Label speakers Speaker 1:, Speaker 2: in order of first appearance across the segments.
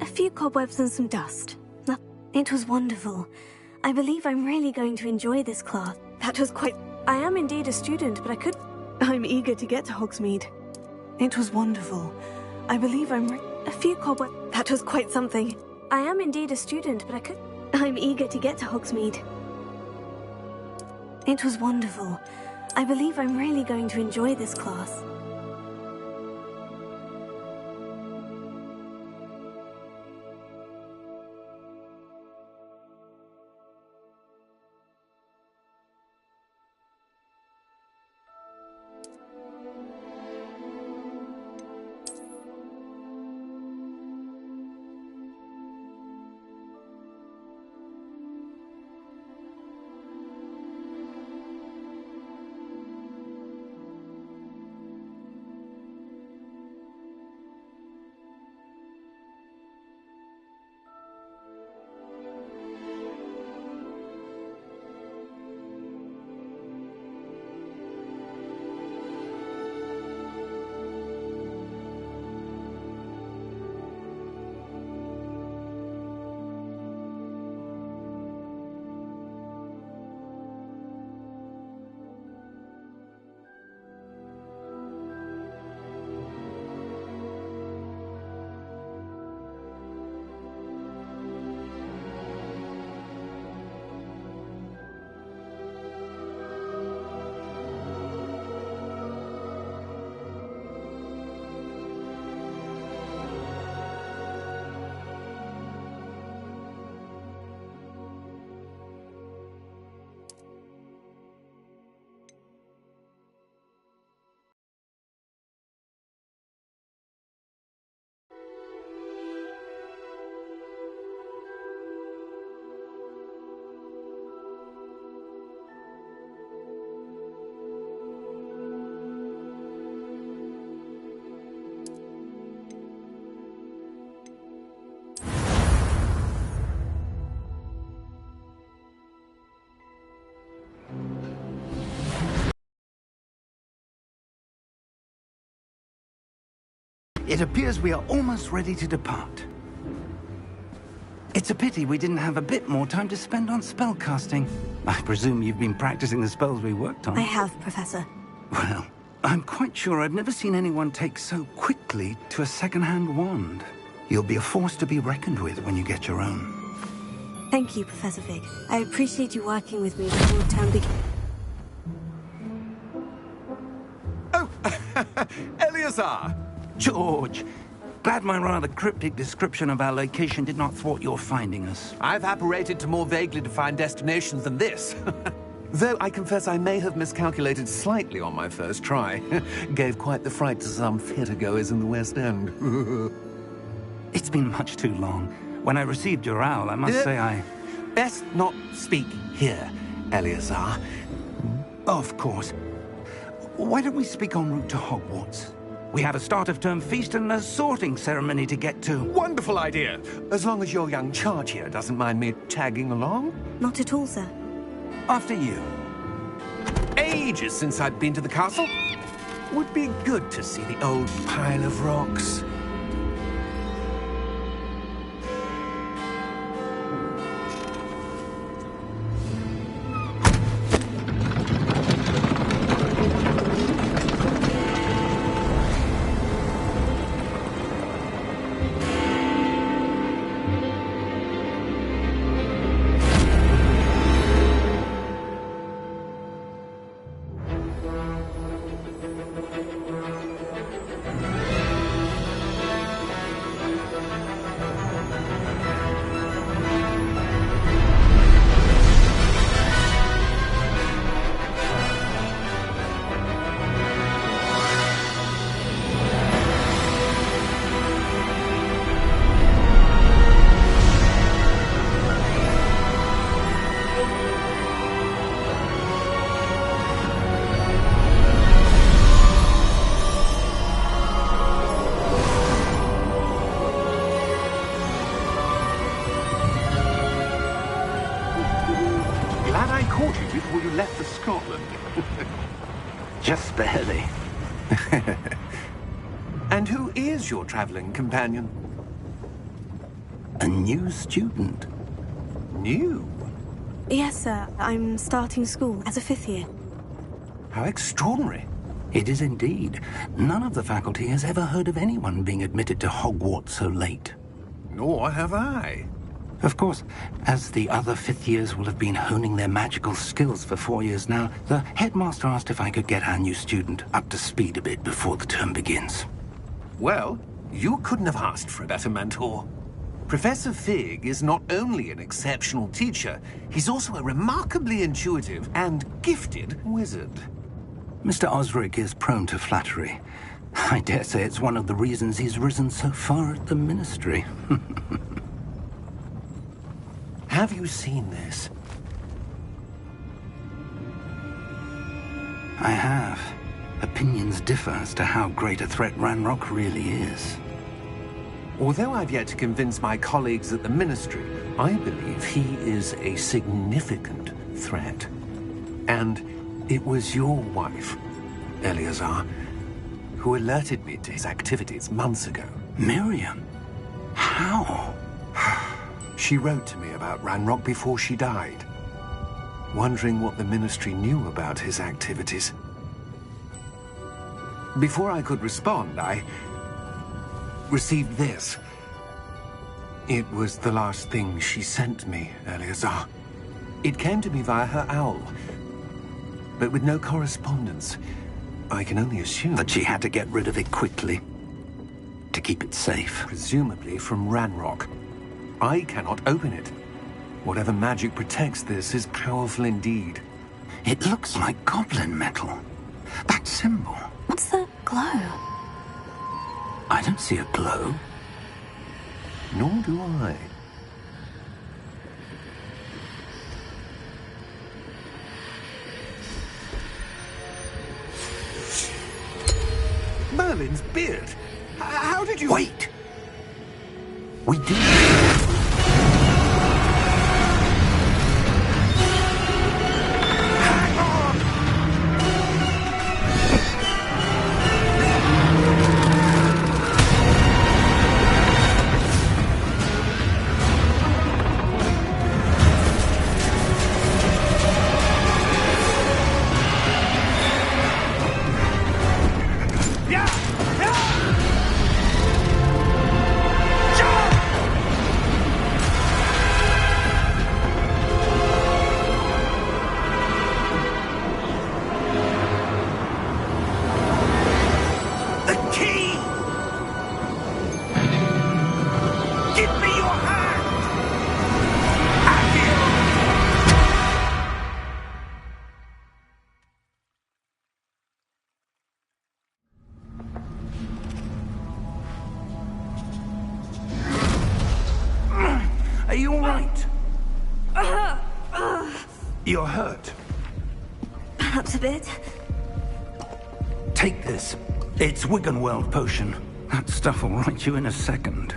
Speaker 1: A few cobwebs and some dust. It was wonderful. I believe I'm really going to enjoy this class. That was quite... I am indeed a student, but I could... I'm eager to get to Hogsmeade. It was wonderful. I believe I'm... A few cobwebs... That was quite something. I am indeed a student, but I could... I'm eager to get to Hogsmeade. It was wonderful. I believe I'm really going to enjoy this class.
Speaker 2: It appears we are almost ready to depart. It's a pity we didn't have a bit more time to spend on spellcasting. I presume you've been practicing the spells we worked on.
Speaker 1: I have, Professor.
Speaker 2: Well, I'm quite sure I've never seen anyone take so quickly to a second-hand wand. You'll be a force to be reckoned with when you get your own.
Speaker 1: Thank you, Professor Fig. I appreciate you working with me before term begins.
Speaker 3: Oh, Eleazar!
Speaker 2: George! Glad my rather cryptic description of our location did not thwart your finding us.
Speaker 3: I've apparated to more vaguely defined destinations than this. Though I confess I may have miscalculated slightly on my first try. Gave quite the fright to some theatre-goers in the West End.
Speaker 2: It's been much too long. When I received your owl, I must say I...
Speaker 3: Best not speak here, Eleazar.
Speaker 2: Of course. Why don't we speak en route to Hogwarts? We have a start-of-term feast and a sorting ceremony to get to.
Speaker 3: Wonderful idea! As long as your young charge here doesn't mind me tagging along.
Speaker 1: Not at all, sir.
Speaker 2: After you.
Speaker 3: Ages since I'd been to the castle. Would be good to see the old pile of rocks.
Speaker 2: Glad I caught you before you left for Scotland. Just barely.
Speaker 3: And who is your traveling companion?
Speaker 2: A new student.
Speaker 3: New?
Speaker 1: Yes, sir. I'm starting school as a 5th year.
Speaker 3: How extraordinary.
Speaker 2: It is indeed. None of the faculty has ever heard of anyone being admitted to Hogwarts so late.
Speaker 3: Nor have I.
Speaker 2: Of course, as the other 5th years will have been honing their magical skills for 4 years now, the headmaster asked if I could get our new student up to speed a bit before the term begins.
Speaker 3: Well, you couldn't have asked for a better mentor. Professor Fig is not only an exceptional teacher, he's also a remarkably intuitive and gifted wizard.
Speaker 2: Mr. Osric is prone to flattery. I dare say it's one of the reasons he's risen so far at the Ministry.
Speaker 3: Have you seen this?
Speaker 2: I have. Opinions differ as to how great a threat Ranrock really is.
Speaker 3: Although I've yet to convince my colleagues at the Ministry, I believe he is a significant threat. And it was your wife, Eleazar, who alerted me to his activities months ago.
Speaker 2: Miriam? How?
Speaker 3: She wrote to me about Ranrock before she died, wondering what the Ministry knew about his activities. Before I could respond, I received this. It was the last thing she sent me, Eleazar. It came to me via her owl, but with no correspondence. I can only assume
Speaker 2: That she had to get rid of it quickly, to keep it safe.
Speaker 3: presumably from Ranrock. I cannot open it. Whatever magic protects this is powerful indeed.
Speaker 2: It looks like goblin metal. That symbol.
Speaker 1: What's that glow?
Speaker 2: I don't see a glow.
Speaker 3: Nor do I. Merlin's beard. How did you...
Speaker 2: Wait! We did. You're hurt.
Speaker 1: Perhaps a bit.
Speaker 2: Take this. It's Wiggenweld potion. That stuff will right you in a second.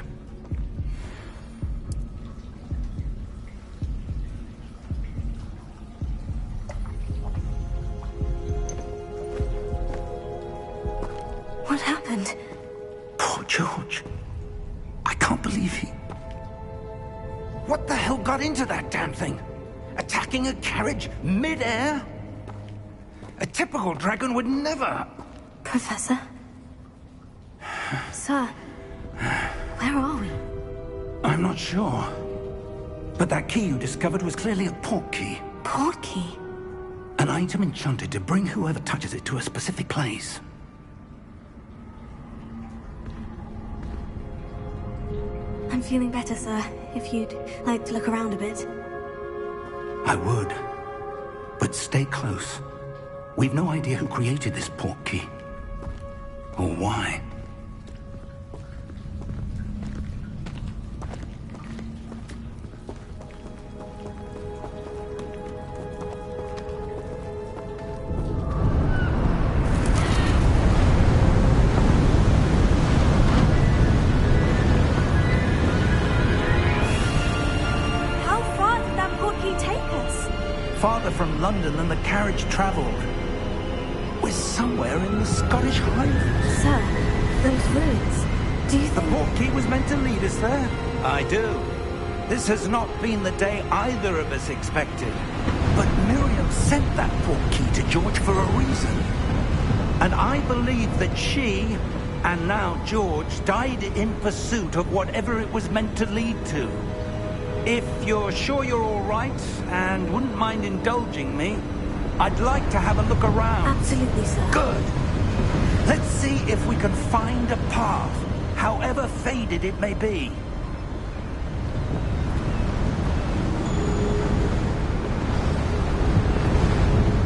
Speaker 1: What happened?
Speaker 2: Poor George. I can't believe he... What the hell got into that damn thing? Attacking a carriage mid-air? A typical dragon would never...
Speaker 1: Professor? Sir, where are we?
Speaker 2: I'm not sure. But that key you discovered was clearly a port key.
Speaker 1: Port key?
Speaker 2: An item enchanted to bring whoever touches it to a specific place.
Speaker 1: I'm feeling better, sir. If you'd like to look around a bit.
Speaker 2: I would. But stay close. We've no idea who created this port key. Or why. Farther from London than the carriage travelled. We're somewhere in the Scottish Highlands.
Speaker 1: Sir, those ruins. Do you think...
Speaker 2: The port key was meant to lead us there? I do. This has not been the day either of us expected. But Miriam sent that port key to George for a reason. And I believe that she, and now George, died in pursuit of whatever it was meant to lead to. If you're sure you're all right, and wouldn't mind indulging me, I'd like to have a look around.
Speaker 1: Absolutely, sir.
Speaker 2: Good. Let's see if we can find a path, however faded it may be.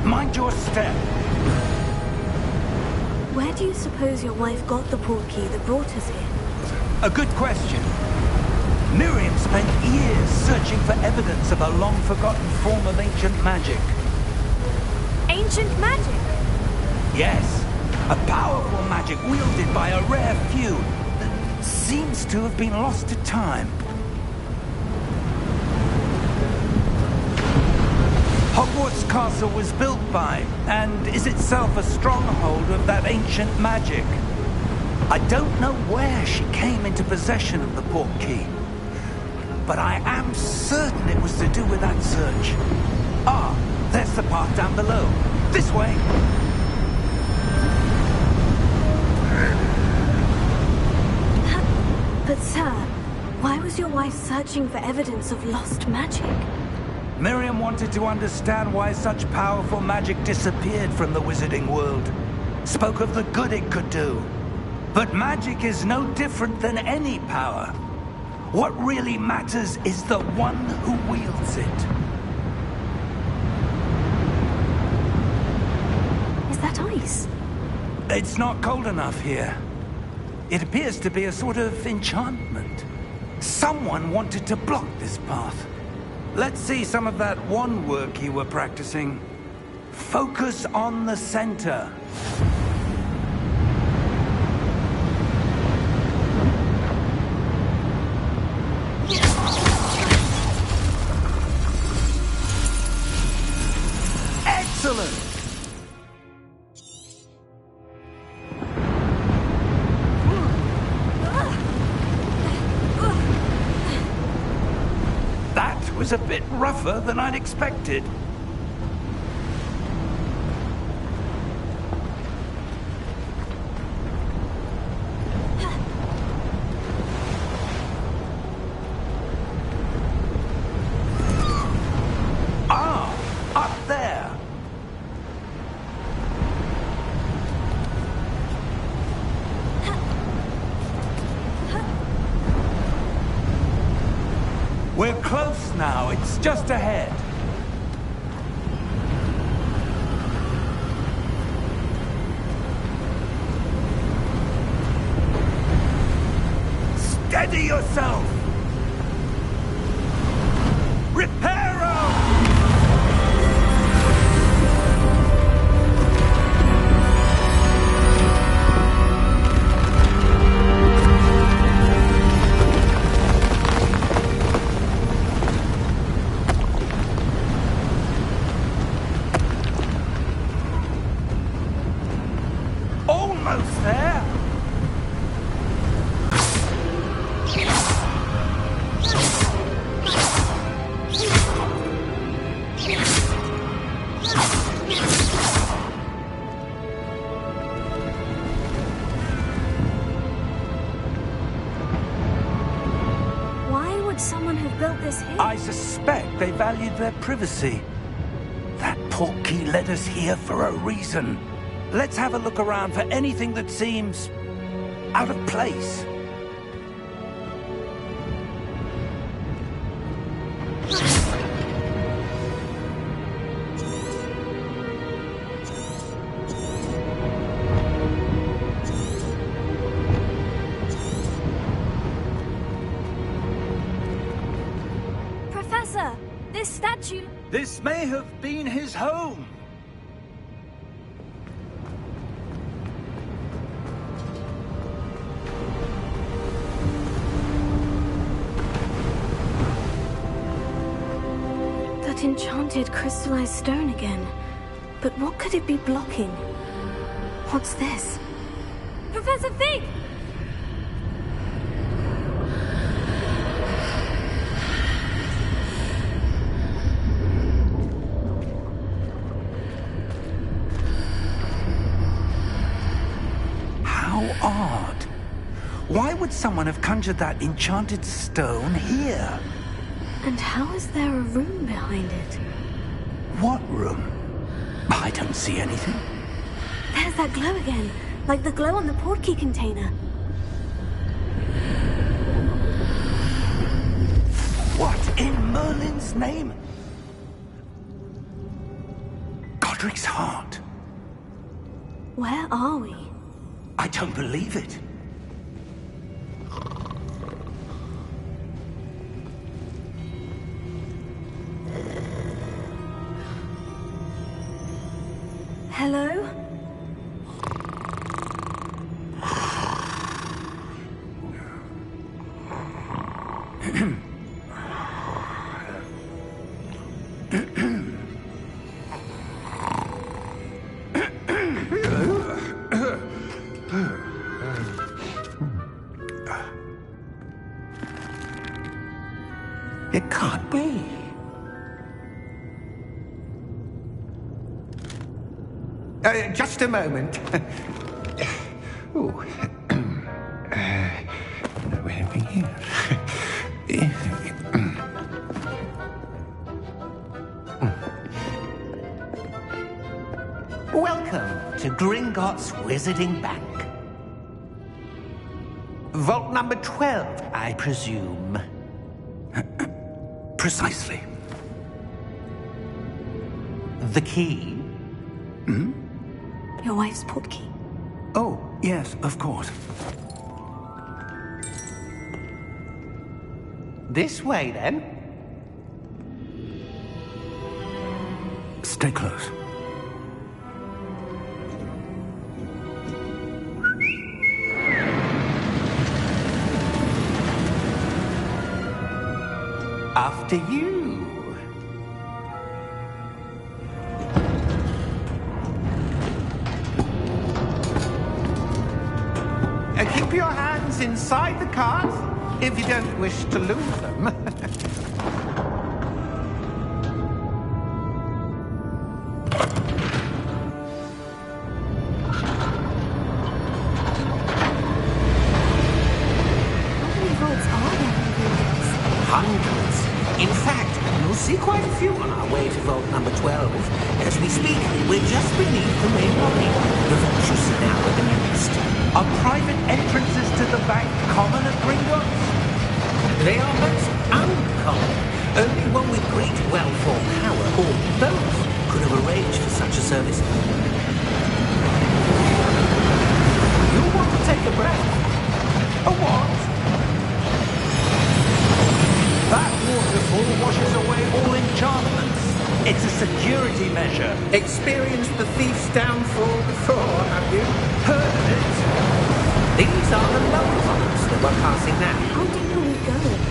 Speaker 2: Mind your step.
Speaker 1: Where do you suppose your wife got the port key that brought us here?
Speaker 2: A good question. Miriam spent years searching for evidence of a long-forgotten form of ancient magic.
Speaker 1: Ancient magic?
Speaker 2: Yes, a powerful magic wielded by a rare few that seems to have been lost to time. Hogwarts Castle was built by, and is itself a stronghold of that ancient magic. I don't know where she came into possession of the port key, but I am certain it was to do with that search. Ah, there's the path down below. This way.
Speaker 1: But sir, why was your wife searching for evidence of lost magic?
Speaker 2: Miriam wanted to understand why such powerful magic disappeared from the wizarding world. Spoke of the good it could do. But magic is no different than any power. What really matters is the one who wields it.
Speaker 1: Is that ice?
Speaker 2: It's not cold enough here. It appears to be a sort of enchantment. Someone wanted to block this path. Let's see some of that wand work you were practicing. Focus on the center. Excellent! That was a bit rougher than I'd expected. We're close now. It's just ahead. Steady yourself! Reparo! I suspect they valued their privacy. That portkey led us here for a reason. Let's have a look around for anything that seems out of place.
Speaker 1: Professor, this statue...
Speaker 2: This may have been his home.
Speaker 1: That enchanted crystallized stone again. But what could it be blocking? What's this? Professor Fig!
Speaker 2: How odd. Why would someone have conjured that enchanted stone here?
Speaker 1: And how is there a room behind it?
Speaker 2: What room? I don't see anything.
Speaker 1: There's that glow again, like the glow on the portkey container.
Speaker 2: What in Merlin's name? Godric's heart.
Speaker 1: Where are we?
Speaker 2: I don't believe it.
Speaker 1: Hello?
Speaker 2: It can't be.
Speaker 3: Just a moment. Oh. Where are we here? Welcome to Gringotts Wizarding Bank. Vault number 12, I presume.
Speaker 2: Precisely.
Speaker 3: The key?
Speaker 1: Your wife's portkey.
Speaker 2: Oh, yes, of course.
Speaker 3: This way, then.
Speaker 2: Stay close.
Speaker 3: After you. Keep your hands inside the cart if you don't wish to lose them.
Speaker 1: How many vaults are there in Gringotts?
Speaker 3: Hundreds. In fact, you'll see quite a few on our way to vault number 12. As we speak, we're just beneath the main lobby. The vault you see now are the nearest.
Speaker 2: Are private entrances to the bank common at Gringotts?
Speaker 3: They are most uncommon. Only one with great wealth or power, or both, could have arranged for such a service. You want to take a breath? A what?
Speaker 2: That waterfall washes away all enchantments. It's a security measure.
Speaker 3: Experienced the thief's downfall before, have you?
Speaker 2: Heard of it?
Speaker 3: These are the lower vaults that we're passing now.
Speaker 1: How deep are we going?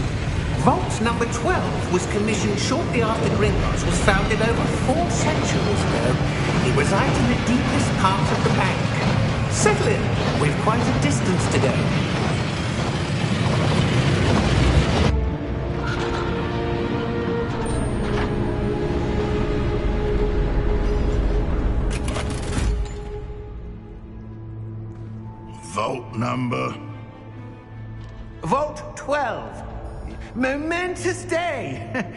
Speaker 3: Vault number 12 was commissioned shortly after Gringotts was founded over 4 centuries ago. It resides in the deepest part of the bank. Settle in. We've quite a distance to go.
Speaker 4: Vault number?
Speaker 3: Vault 12. Momentous day!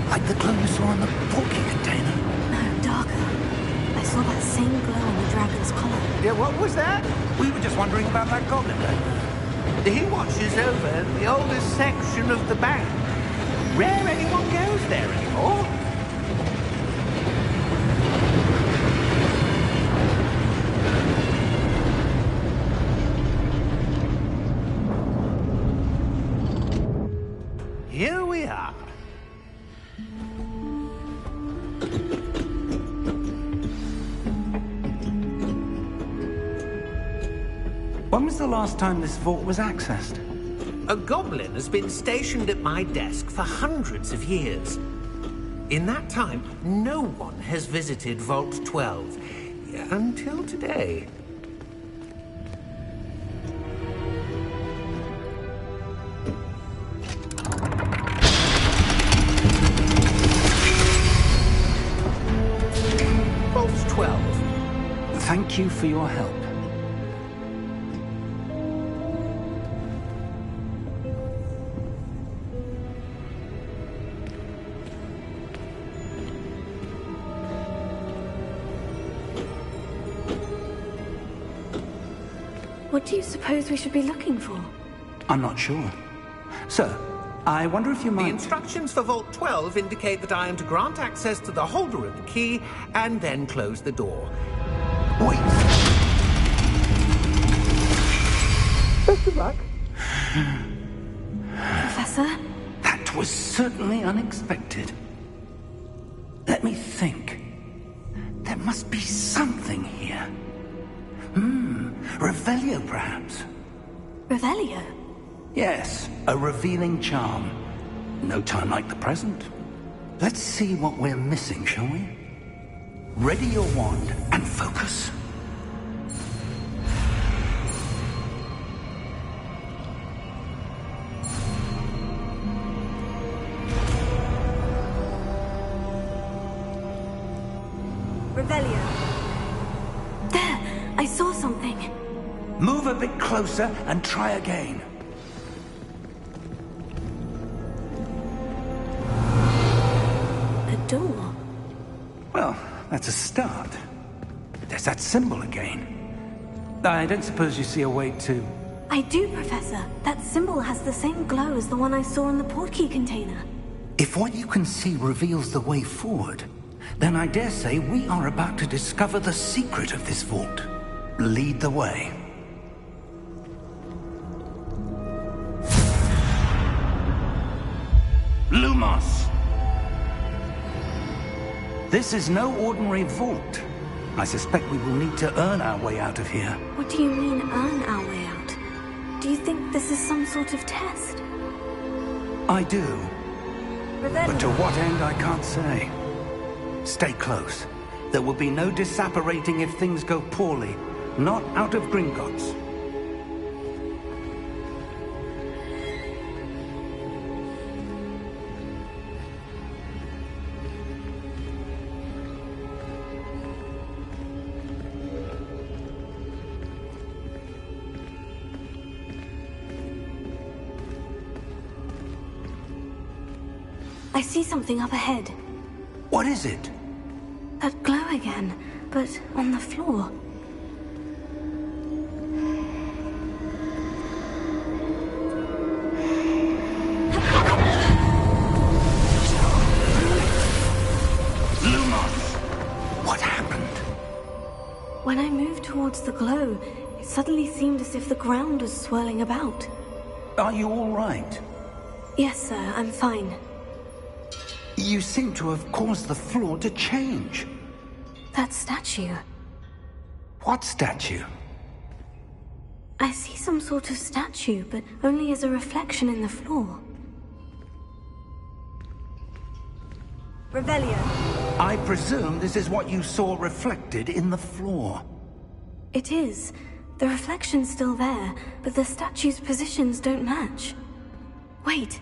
Speaker 2: Like the glow you saw in the porky container?
Speaker 1: No, darker. I saw that same glow on the dragon's collar.
Speaker 3: Yeah, what was that?
Speaker 2: We were just wondering about that goblin back
Speaker 3: He watches over the oldest section of the bank. Rare anyone goes there anymore. Here we are.
Speaker 2: When was the last time this vault was accessed?
Speaker 3: A goblin has been stationed at my desk for hundreds of years. In that time, no one has visited Vault 12. Until today. Vault 12.
Speaker 2: Thank you for your help.
Speaker 1: What do you suppose we should be looking for?
Speaker 2: I'm not sure. Sir, I wonder if you
Speaker 3: The
Speaker 2: might...
Speaker 3: instructions for Vault 12 indicate that I am to grant access to the holder of the key and then close the door.
Speaker 2: Wait!
Speaker 3: Best of luck.
Speaker 1: Professor?
Speaker 2: That was certainly unexpected. Let me think. There must be something here. Revelio, perhaps?
Speaker 1: Revelio?
Speaker 2: Yes, a revealing charm. No time like the present. Let's see what we're missing, shall we? Ready your wand and focus.
Speaker 1: Revelio. There! I saw something.
Speaker 2: Move a bit closer and try again.
Speaker 1: A door.
Speaker 2: Well, that's a start. There's that symbol again. I don't suppose you see a way to...
Speaker 1: I do, Professor. That symbol has the same glow as the one I saw in the portkey container.
Speaker 2: If what you can see reveals the way forward, then I dare say we are about to discover the secret of this vault. Lead the way. Lumos! This is no ordinary vault. I suspect we will need to earn our way out of here.
Speaker 1: What do you mean, earn our way out? Do you think this is some sort of test?
Speaker 2: I do,
Speaker 1: Revelio.
Speaker 2: but to what end I can't say. Stay close. There will be no disapparating if things go poorly. Not out of Gringotts.
Speaker 1: I see something up ahead.
Speaker 2: What is it?
Speaker 1: That glow again, but on the floor.
Speaker 2: Lumos! What happened?
Speaker 1: When I moved towards the glow, it suddenly seemed as if the ground was swirling about.
Speaker 2: Are you all right?
Speaker 1: Yes, sir, I'm fine.
Speaker 2: You seem to have caused the floor to change.
Speaker 1: That statue.
Speaker 2: What statue?
Speaker 1: I see some sort of statue, but only as a reflection in the floor. Revelio.
Speaker 2: I presume this is what you saw reflected in the floor.
Speaker 1: It is. The reflection's still there, but the statue's positions don't match. Wait.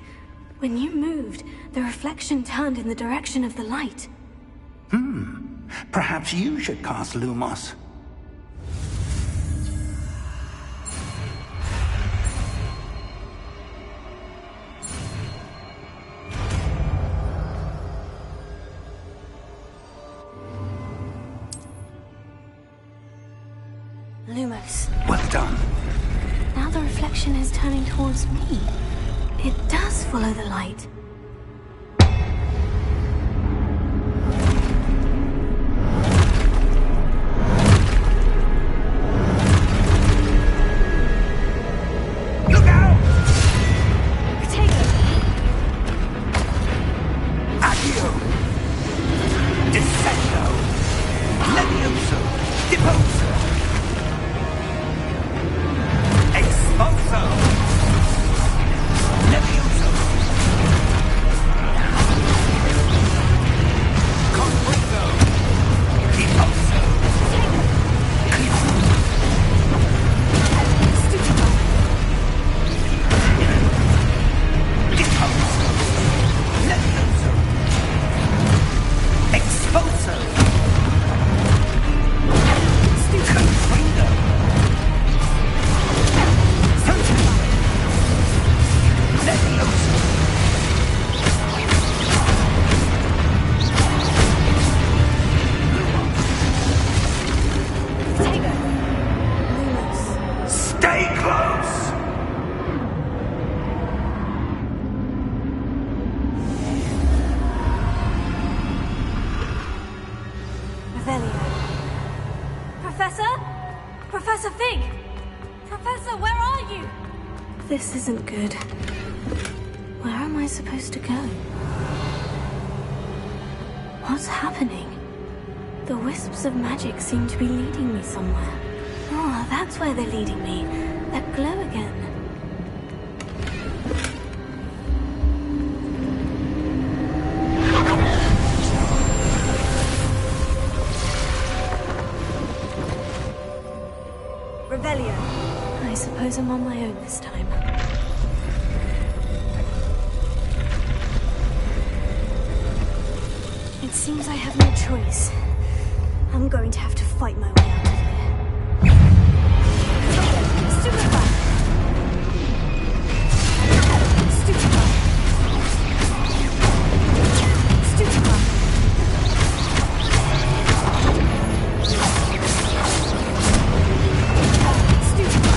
Speaker 1: When you moved, the reflection turned in the direction of the light.
Speaker 2: Perhaps you should cast Lumos.
Speaker 1: Lumos.
Speaker 2: Well done.
Speaker 1: Now the reflection is turning towards me. It does follow the light.
Speaker 2: Look out!
Speaker 1: Protego!
Speaker 2: Accio! Descendo! Levioso! Deposo! Expulso! Levioso! Confringo! Deposo!
Speaker 1: Stupefy!
Speaker 2: Deposo! Levioso! Expulso! Confringo! Levioso!
Speaker 1: Protego! Lumos.
Speaker 2: Stay close!
Speaker 1: Revelio. Professor? Professor Fig! Professor, where are you? This isn't good. Where am I supposed to go? What's happening? The wisps of magic seem to be leading me somewhere. Oh, that's where they're leading me. That glow again. Revelio. I suppose I'm on my own this time. It seems I have no choice. I'm going to have to fight my way out of here. Stupefy! Stupefy! Stupefy! Stupefy!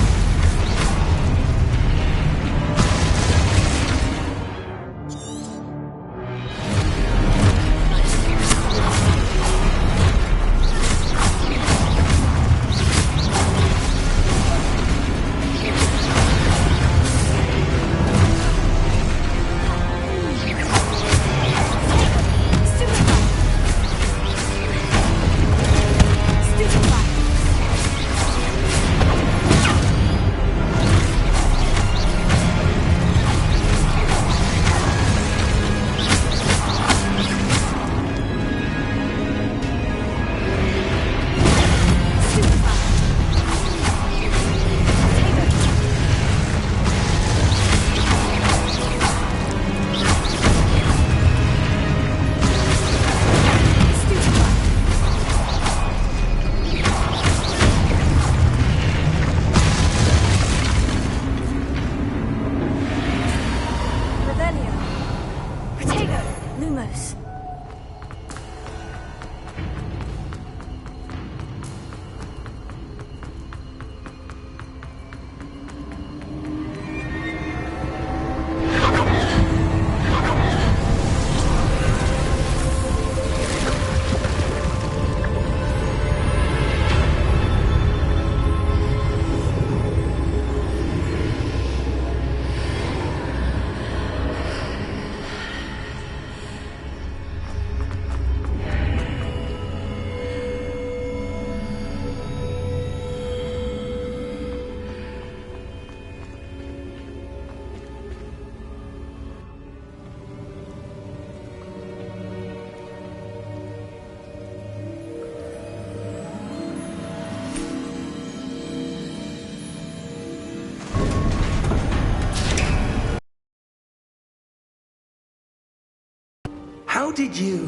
Speaker 2: did you...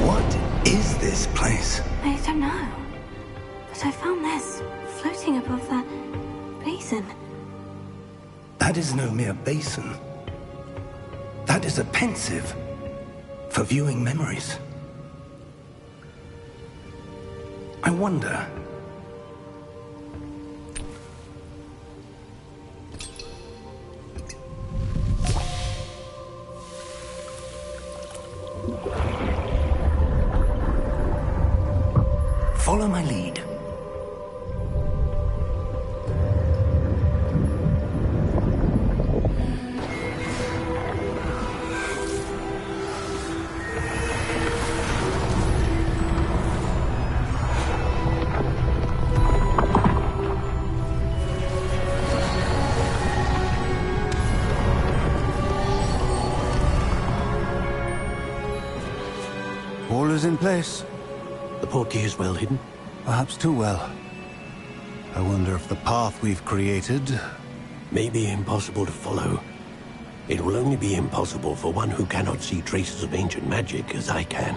Speaker 2: What is this place?
Speaker 1: I don't know. But I found this floating above that basin.
Speaker 2: That is no mere basin. That is a pensive for viewing memories. I wonder... Follow my lead.
Speaker 4: All is in place.
Speaker 5: The portkey is well hidden?
Speaker 4: Perhaps too well. I wonder if the path we've created...
Speaker 5: May be impossible to follow. It will only be impossible for one who cannot see traces of ancient magic as I can.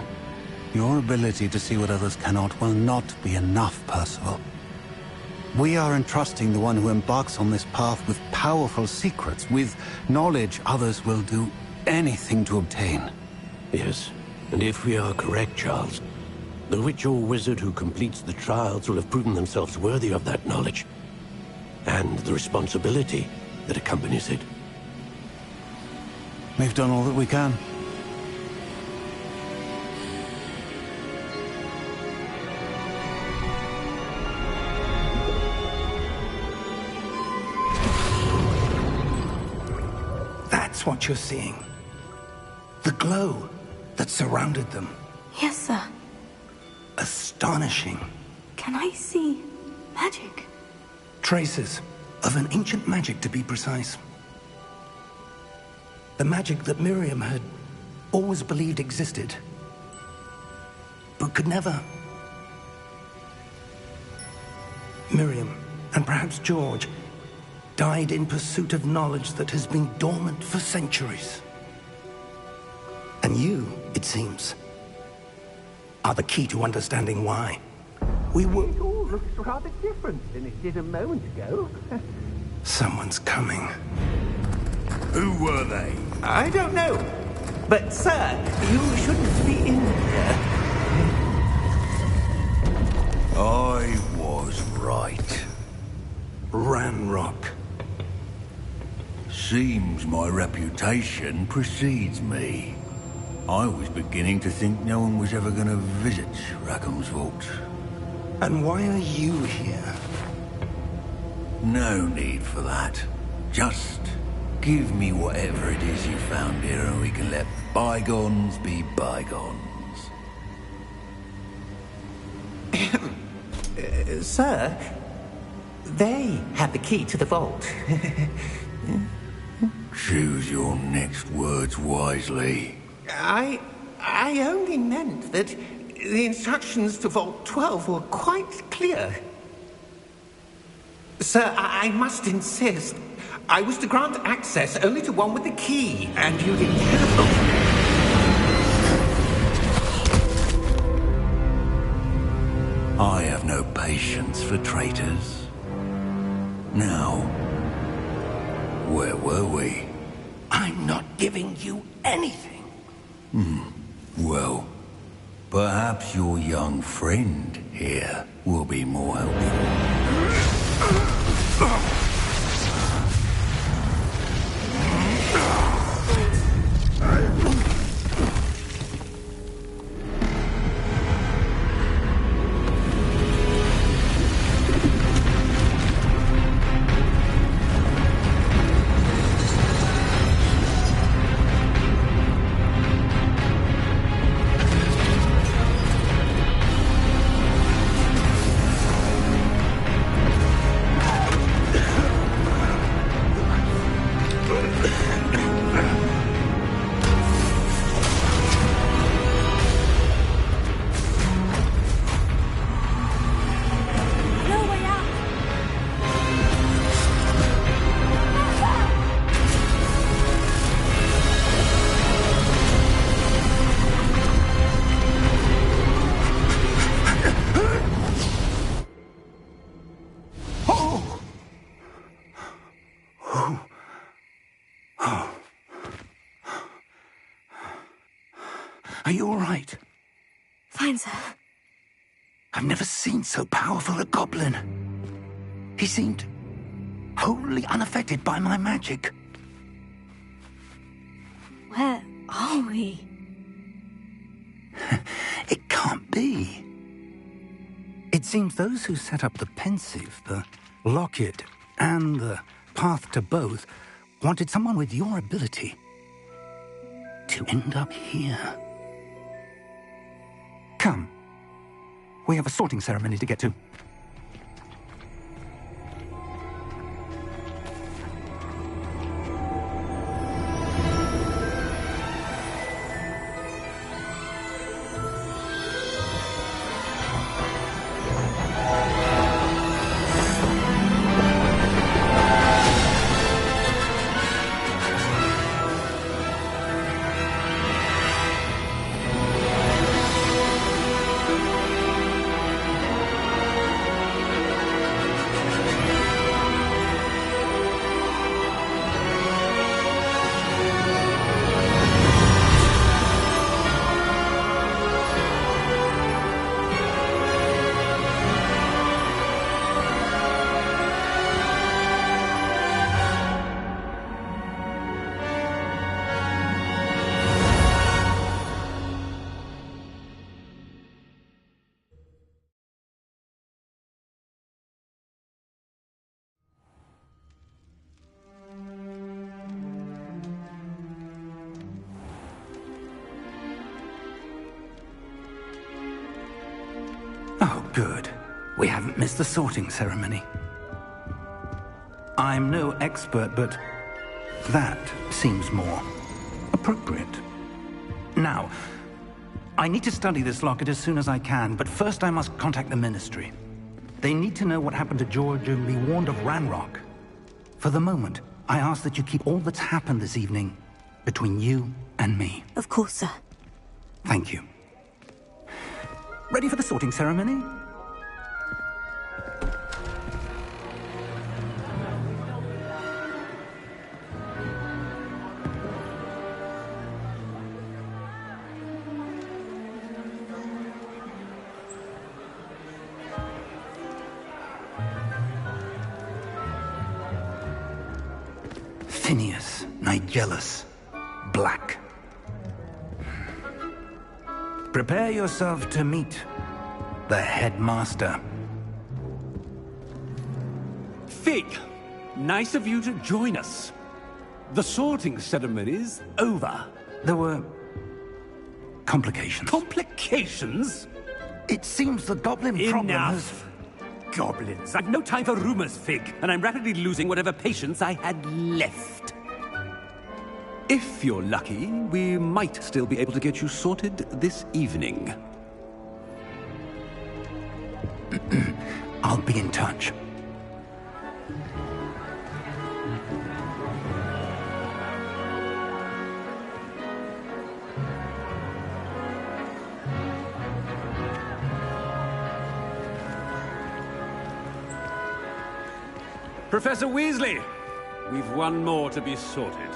Speaker 4: Your ability to see what others cannot will not be enough, Percival. We are entrusting the one who embarks on this path with powerful secrets, with knowledge others will do anything to obtain.
Speaker 5: Yes, and if we are correct, Charles, the witch or wizard who completes the trials will have proven themselves worthy of that knowledge, and the responsibility that accompanies it.
Speaker 4: We've done all that we can.
Speaker 2: That's what you're seeing. The glow that surrounded them.
Speaker 1: Yes, sir.
Speaker 2: Astonishing.
Speaker 1: Can I see magic?
Speaker 2: Traces of an ancient magic, to be precise. The magic that Miriam had always believed existed, but could never. Miriam, and perhaps George, died in pursuit of knowledge that has been dormant for centuries. And you, it seems, are the key to understanding why. We were...
Speaker 6: It all looks rather different than it did a moment ago.
Speaker 2: Someone's coming.
Speaker 7: Who were they?
Speaker 6: I don't know. But, sir, you shouldn't be in here.
Speaker 7: I was right.
Speaker 2: Ranrock.
Speaker 7: Seems my reputation precedes me. I was beginning to think no one was ever going to visit Rackham's vault.
Speaker 2: And why are you here?
Speaker 7: No need for that. Just give me whatever it is you found here and we can let bygones be bygones.
Speaker 6: Sir, they have the key to the vault.
Speaker 7: Choose your next words wisely.
Speaker 6: I only meant that the instructions to Vault 12 were quite clear. Sir, I must insist. I was to grant access only to one with the key, and you did terrible.
Speaker 7: I have no patience for traitors. Now, where were we?
Speaker 2: I'm not giving you anything.
Speaker 7: Well, perhaps your young friend here will be more helpful.
Speaker 2: Are you all right?
Speaker 1: Fine, sir.
Speaker 2: I've never seen so powerful a goblin. He seemed wholly unaffected by my magic.
Speaker 1: Where are we?
Speaker 2: It can't be. It seems those who set up the pensive, the locket, and the path to both wanted someone with your ability to end up here. Come. We have a sorting ceremony to get to. Oh, good. We haven't missed the sorting ceremony. I'm no expert, but that seems more appropriate. Now, I need to study this locket as soon as I can, but first I must contact the Ministry. They need to know what happened to George and be warned of Ranrock. For the moment, I ask that you keep all that's happened this evening between you and me.
Speaker 1: Of course, sir.
Speaker 2: Thank you. Ready for the sorting ceremony? Phineas, Nigellus, Black. Prepare yourself to meet the headmaster.
Speaker 8: Fig, nice of you to join us. The sorting ceremony's over.
Speaker 2: There were complications.
Speaker 8: Complications?
Speaker 2: It seems the goblin problem has...
Speaker 8: Enough! Goblins. I've no time for rumors, Fig, and I'm rapidly losing whatever patience I had left. If you're lucky, we might still be able to get you sorted this evening.
Speaker 2: I'll be in touch.
Speaker 8: Professor Weasley, we've one more to be sorted.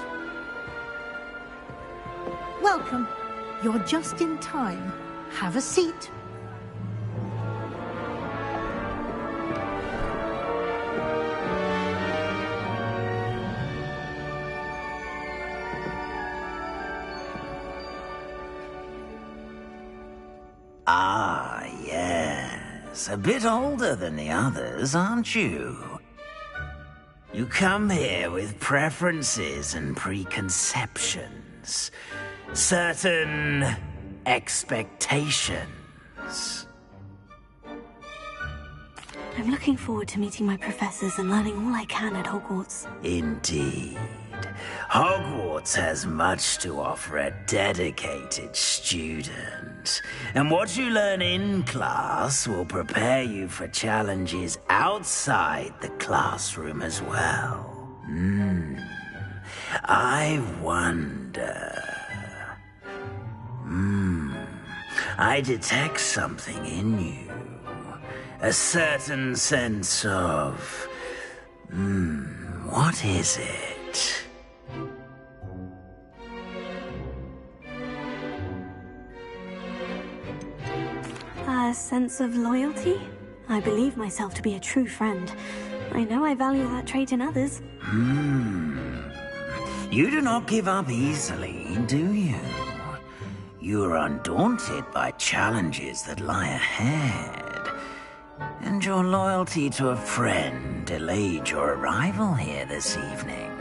Speaker 9: Welcome. You're just in time. Have a seat.
Speaker 10: Ah, yes. A bit older than the others, aren't you? You come here with preferences and preconceptions. Certain expectations.
Speaker 1: I'm looking forward to meeting my professors and learning all I can at Hogwarts.
Speaker 10: Indeed. Hogwarts has much to offer a dedicated student. And what you learn in class will prepare you for challenges outside the classroom as well. I wonder... I detect something in you. A certain sense of... what is it?
Speaker 1: A sense of loyalty? I believe myself to be a true friend. I know I value that trait in others.
Speaker 10: You do not give up easily, do you? You are undaunted by challenges that lie ahead. And your loyalty to a friend delayed your arrival here this evening.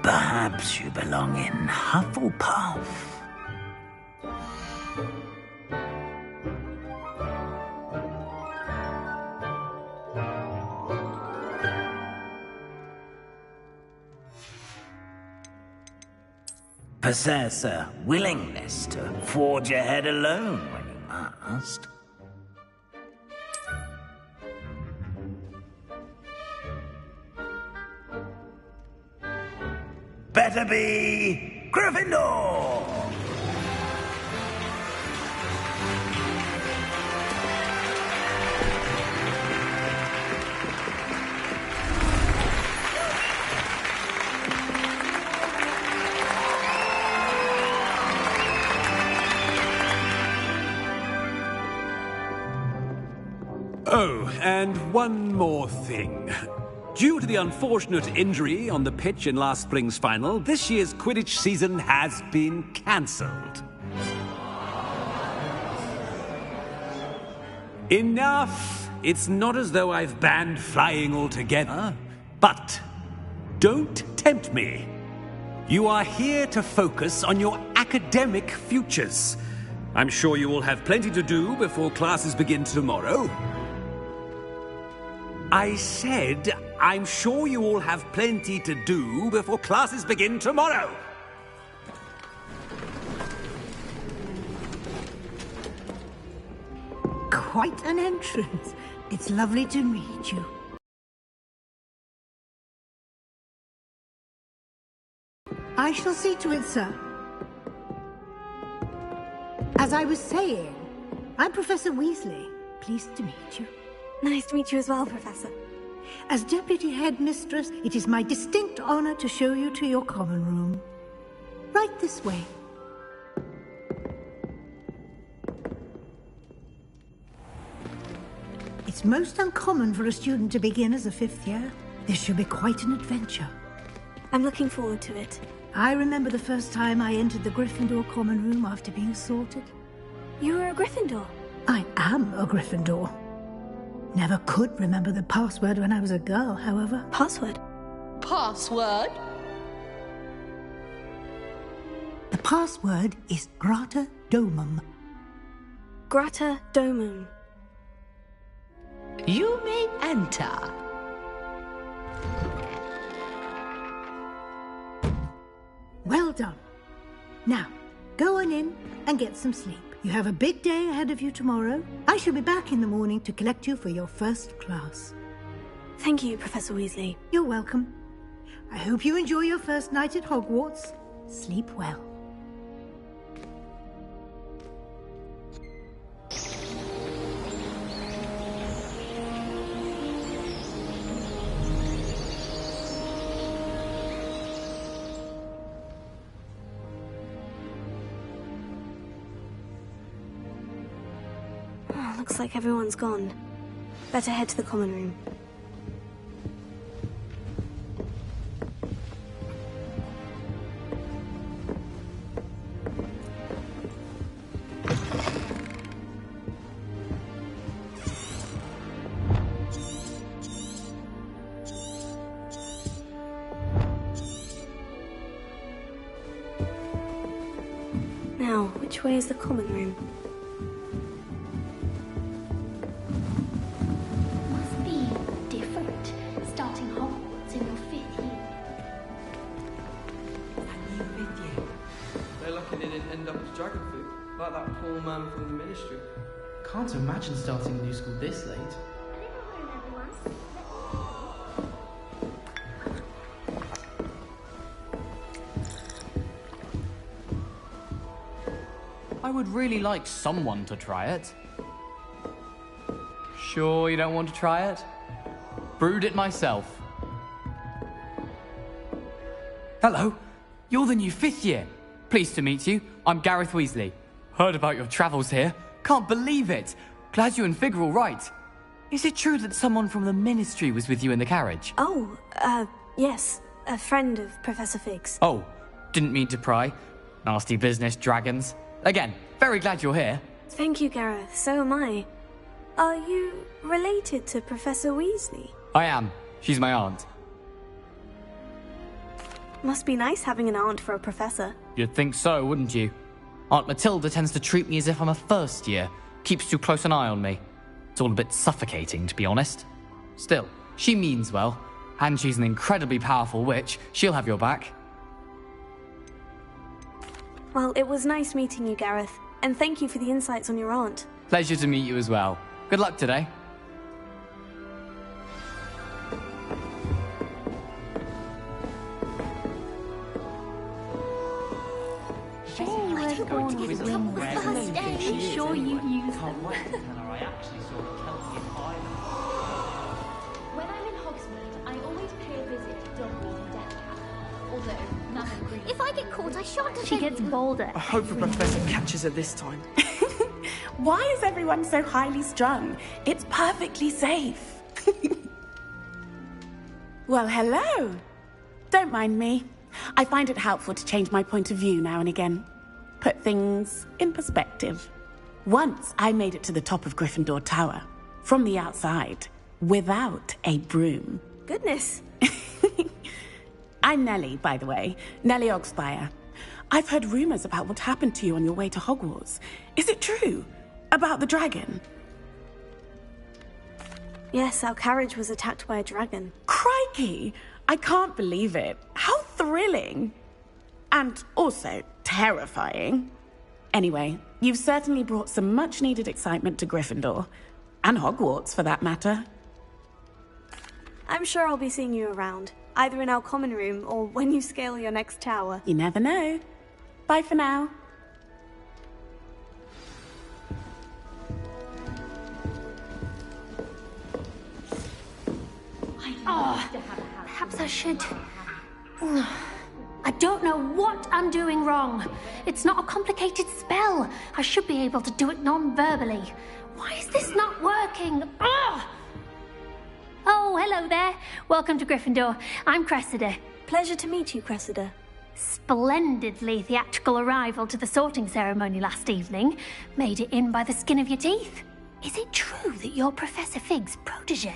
Speaker 10: Perhaps you belong in Hufflepuff. Possess a willingness to forge ahead alone when you must. Better be Gryffindor!
Speaker 8: Oh, and one more thing. Due to the unfortunate injury on the pitch in last spring's final, this year's Quidditch season has been cancelled. Enough! It's not as though I've banned flying altogether. But don't tempt me. You are here to focus on your academic futures. I'm sure you will have plenty to do before classes begin tomorrow. I said, I'm sure you all have plenty to do before classes begin tomorrow.
Speaker 9: Quite an entrance. It's lovely to meet you. I shall see to it, sir. As I was saying, I'm Professor Weasley. Pleased to meet you.
Speaker 1: Nice to meet you as well, Professor.
Speaker 9: As Deputy Headmistress, it is my distinct honor to show you to your common room. Right this way. It's most uncommon for a student to begin as a fifth year. This should be quite an adventure.
Speaker 1: I'm looking forward to it.
Speaker 9: I remember the first time I entered the Gryffindor common room after being sorted.
Speaker 1: You were a Gryffindor?
Speaker 9: I am a Gryffindor. Never could remember the password when I was a girl, however.
Speaker 1: Password?
Speaker 11: Password?
Speaker 9: The password is Grata Domum.
Speaker 1: Grata Domum.
Speaker 11: You may enter.
Speaker 9: Well done. Now, go on in and get some sleep. You have a big day ahead of you tomorrow. I shall be back in the morning to collect you for your first class.
Speaker 1: Thank you, Professor Weasley.
Speaker 9: You're welcome. I hope you enjoy your first night at Hogwarts. Sleep well.
Speaker 1: Looks like everyone's gone. Better head to the common room. Now, which way is the common room?
Speaker 12: Like that poor man from the ministry. Can't imagine starting a new school this late.
Speaker 13: I would really like someone to try it. Sure you don't want to try it? Brewed it myself. Hello, you're the new fifth year. Pleased to meet you. I'm Gareth Weasley. Heard about your travels here. Can't believe it. glad you and Fig are all right. Is it true that someone from the Ministry was with you in the carriage?
Speaker 1: Oh, yes. A friend of Professor Fig's.
Speaker 13: Oh, didn't mean to pry. Nasty business, dragons. Again, very glad you're here.
Speaker 1: Thank you, Gareth. So am I. Are you related to Professor Weasley?
Speaker 13: I am. She's my aunt.
Speaker 1: Must be nice having an aunt for a professor.
Speaker 13: You'd think so, wouldn't you? Aunt Matilda tends to treat me as if I'm a first year. Keeps too close an eye on me. It's all a bit suffocating, to be honest. Still, she means well. And she's an incredibly powerful witch. She'll have your back.
Speaker 1: Well, it was nice meeting you, Gareth. And thank you for the insights on your aunt.
Speaker 13: Pleasure to meet you as well. Good luck today.
Speaker 14: Sure you use them. When I'm in Hogsmeade, I always pay a visit to Dogmead and Deathcap. Although, none agree.
Speaker 15: If I get caught, I shan't have...
Speaker 14: She gets bolder.
Speaker 16: I hope the Professor catches her this time.
Speaker 17: Why is everyone so highly strung? It's perfectly safe. Well, hello. Don't mind me. I find it helpful to change my point of view now and again. Put things in perspective. Once I made it to the top of Gryffindor Tower, from the outside, without a broom.
Speaker 1: Goodness.
Speaker 17: I'm Nellie, by the way. Nellie Ogspire. I've heard rumors about what happened to you on your way to Hogwarts. Is it true? About the dragon?
Speaker 1: Yes, our carriage was attacked by a dragon.
Speaker 17: Crikey! I can't believe it. How thrilling! And also terrifying. Anyway, you've certainly brought some much-needed excitement to Gryffindor. And Hogwarts, for that matter.
Speaker 1: I'm sure I'll be seeing you around, either in our common room or when you scale your next tower.
Speaker 17: You never know. Bye for now.
Speaker 15: Perhaps I should... I don't know what I'm doing wrong. It's not a complicated spell. I should be able to do it non-verbally. Why is this not working? Ugh! Oh, hello there. Welcome to Gryffindor. I'm Cressida.
Speaker 1: Pleasure to meet you, Cressida.
Speaker 15: Splendidly theatrical arrival to the sorting ceremony last evening. Made it in by the skin of your teeth. Is it true that you're Professor Fig's protege?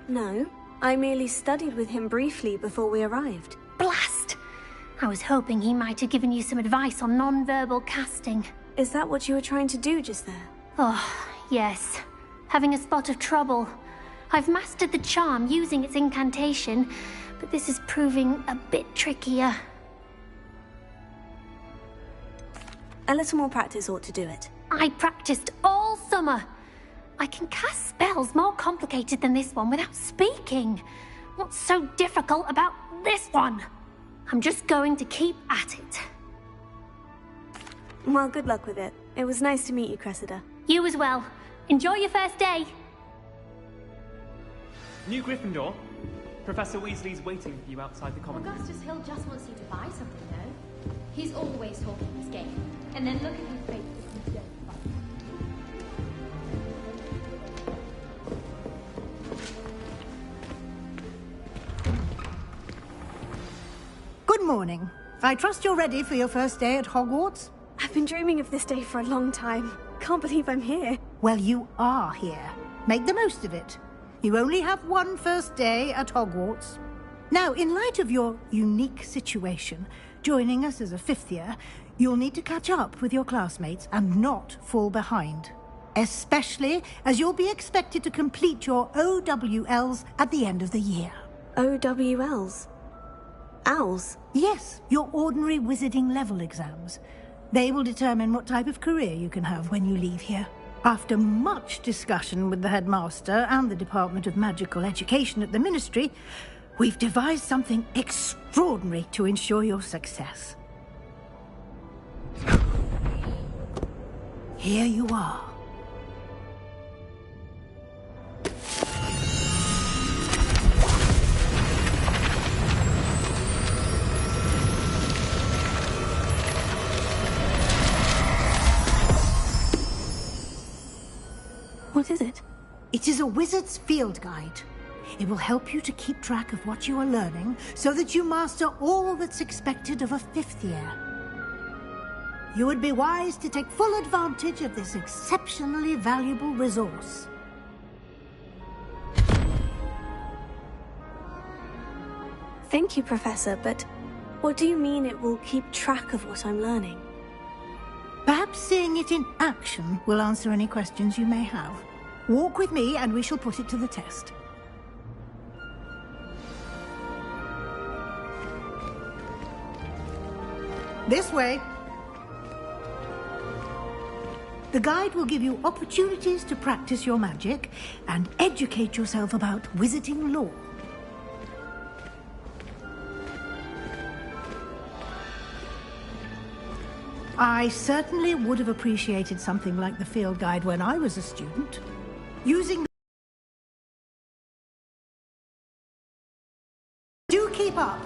Speaker 1: No, I merely studied with him briefly before we arrived.
Speaker 15: Blast! I was hoping he might have given you some advice on non-verbal casting.
Speaker 1: Is that what you were trying to do just there?
Speaker 15: Oh, yes. Having a spot of trouble. I've mastered the charm using its incantation, but this is proving a bit trickier.
Speaker 1: A little more practice ought to do it.
Speaker 15: I practiced all summer. I can cast spells more complicated than this one without speaking. What's so difficult about this one? I'm just going to keep at it.
Speaker 1: Well, good luck with it. It was nice to meet you, Cressida.
Speaker 15: You as well. Enjoy your first day.
Speaker 12: New Gryffindor. Professor Weasley's waiting for you outside the common room.
Speaker 14: Augustus Hill just wants you to buy something, though. He's always talking his game. And then look at his face if you don't buy.
Speaker 9: Good morning. I trust you're ready for your first day at Hogwarts?
Speaker 1: I've been dreaming of this day for a long time. Can't believe I'm here.
Speaker 9: Well, you are here. Make the most of it. You only have one first day at Hogwarts. Now, in light of your unique situation, joining us as a fifth year, you'll need to catch up with your classmates and not fall behind. Especially as you'll be expected to complete your OWLs at the end of the year.
Speaker 1: OWLs? Owls?
Speaker 9: Yes, your ordinary wizarding level exams. They will determine what type of career you can have when you leave here. After much discussion with the headmaster and the Department of Magical Education at the Ministry, we've devised something extraordinary to ensure your success. Here you are.
Speaker 1: What is it?
Speaker 9: It is a wizard's field guide. It will help you to keep track of what you are learning so that you master all that's expected of a 5th year. You would be wise to take full advantage of this exceptionally valuable resource.
Speaker 1: Thank you, Professor, but what do you mean it will keep track of what I'm learning?
Speaker 9: Perhaps seeing it in action will answer any questions you may have. Walk with me and we shall put it to the test. This way. The guide will give you opportunities to practice your magic and educate yourself about wizarding lore. I certainly would have appreciated something like the field guide when I was a student. Using... Do keep up!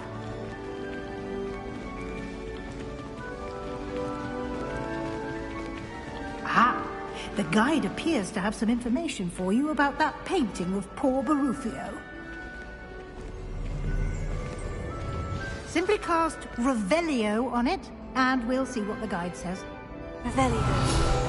Speaker 9: Ah, the guide appears to have some information for you about that painting of poor Barufio. Simply cast Revelio on it, and we'll see what the guide says.
Speaker 1: Revelio.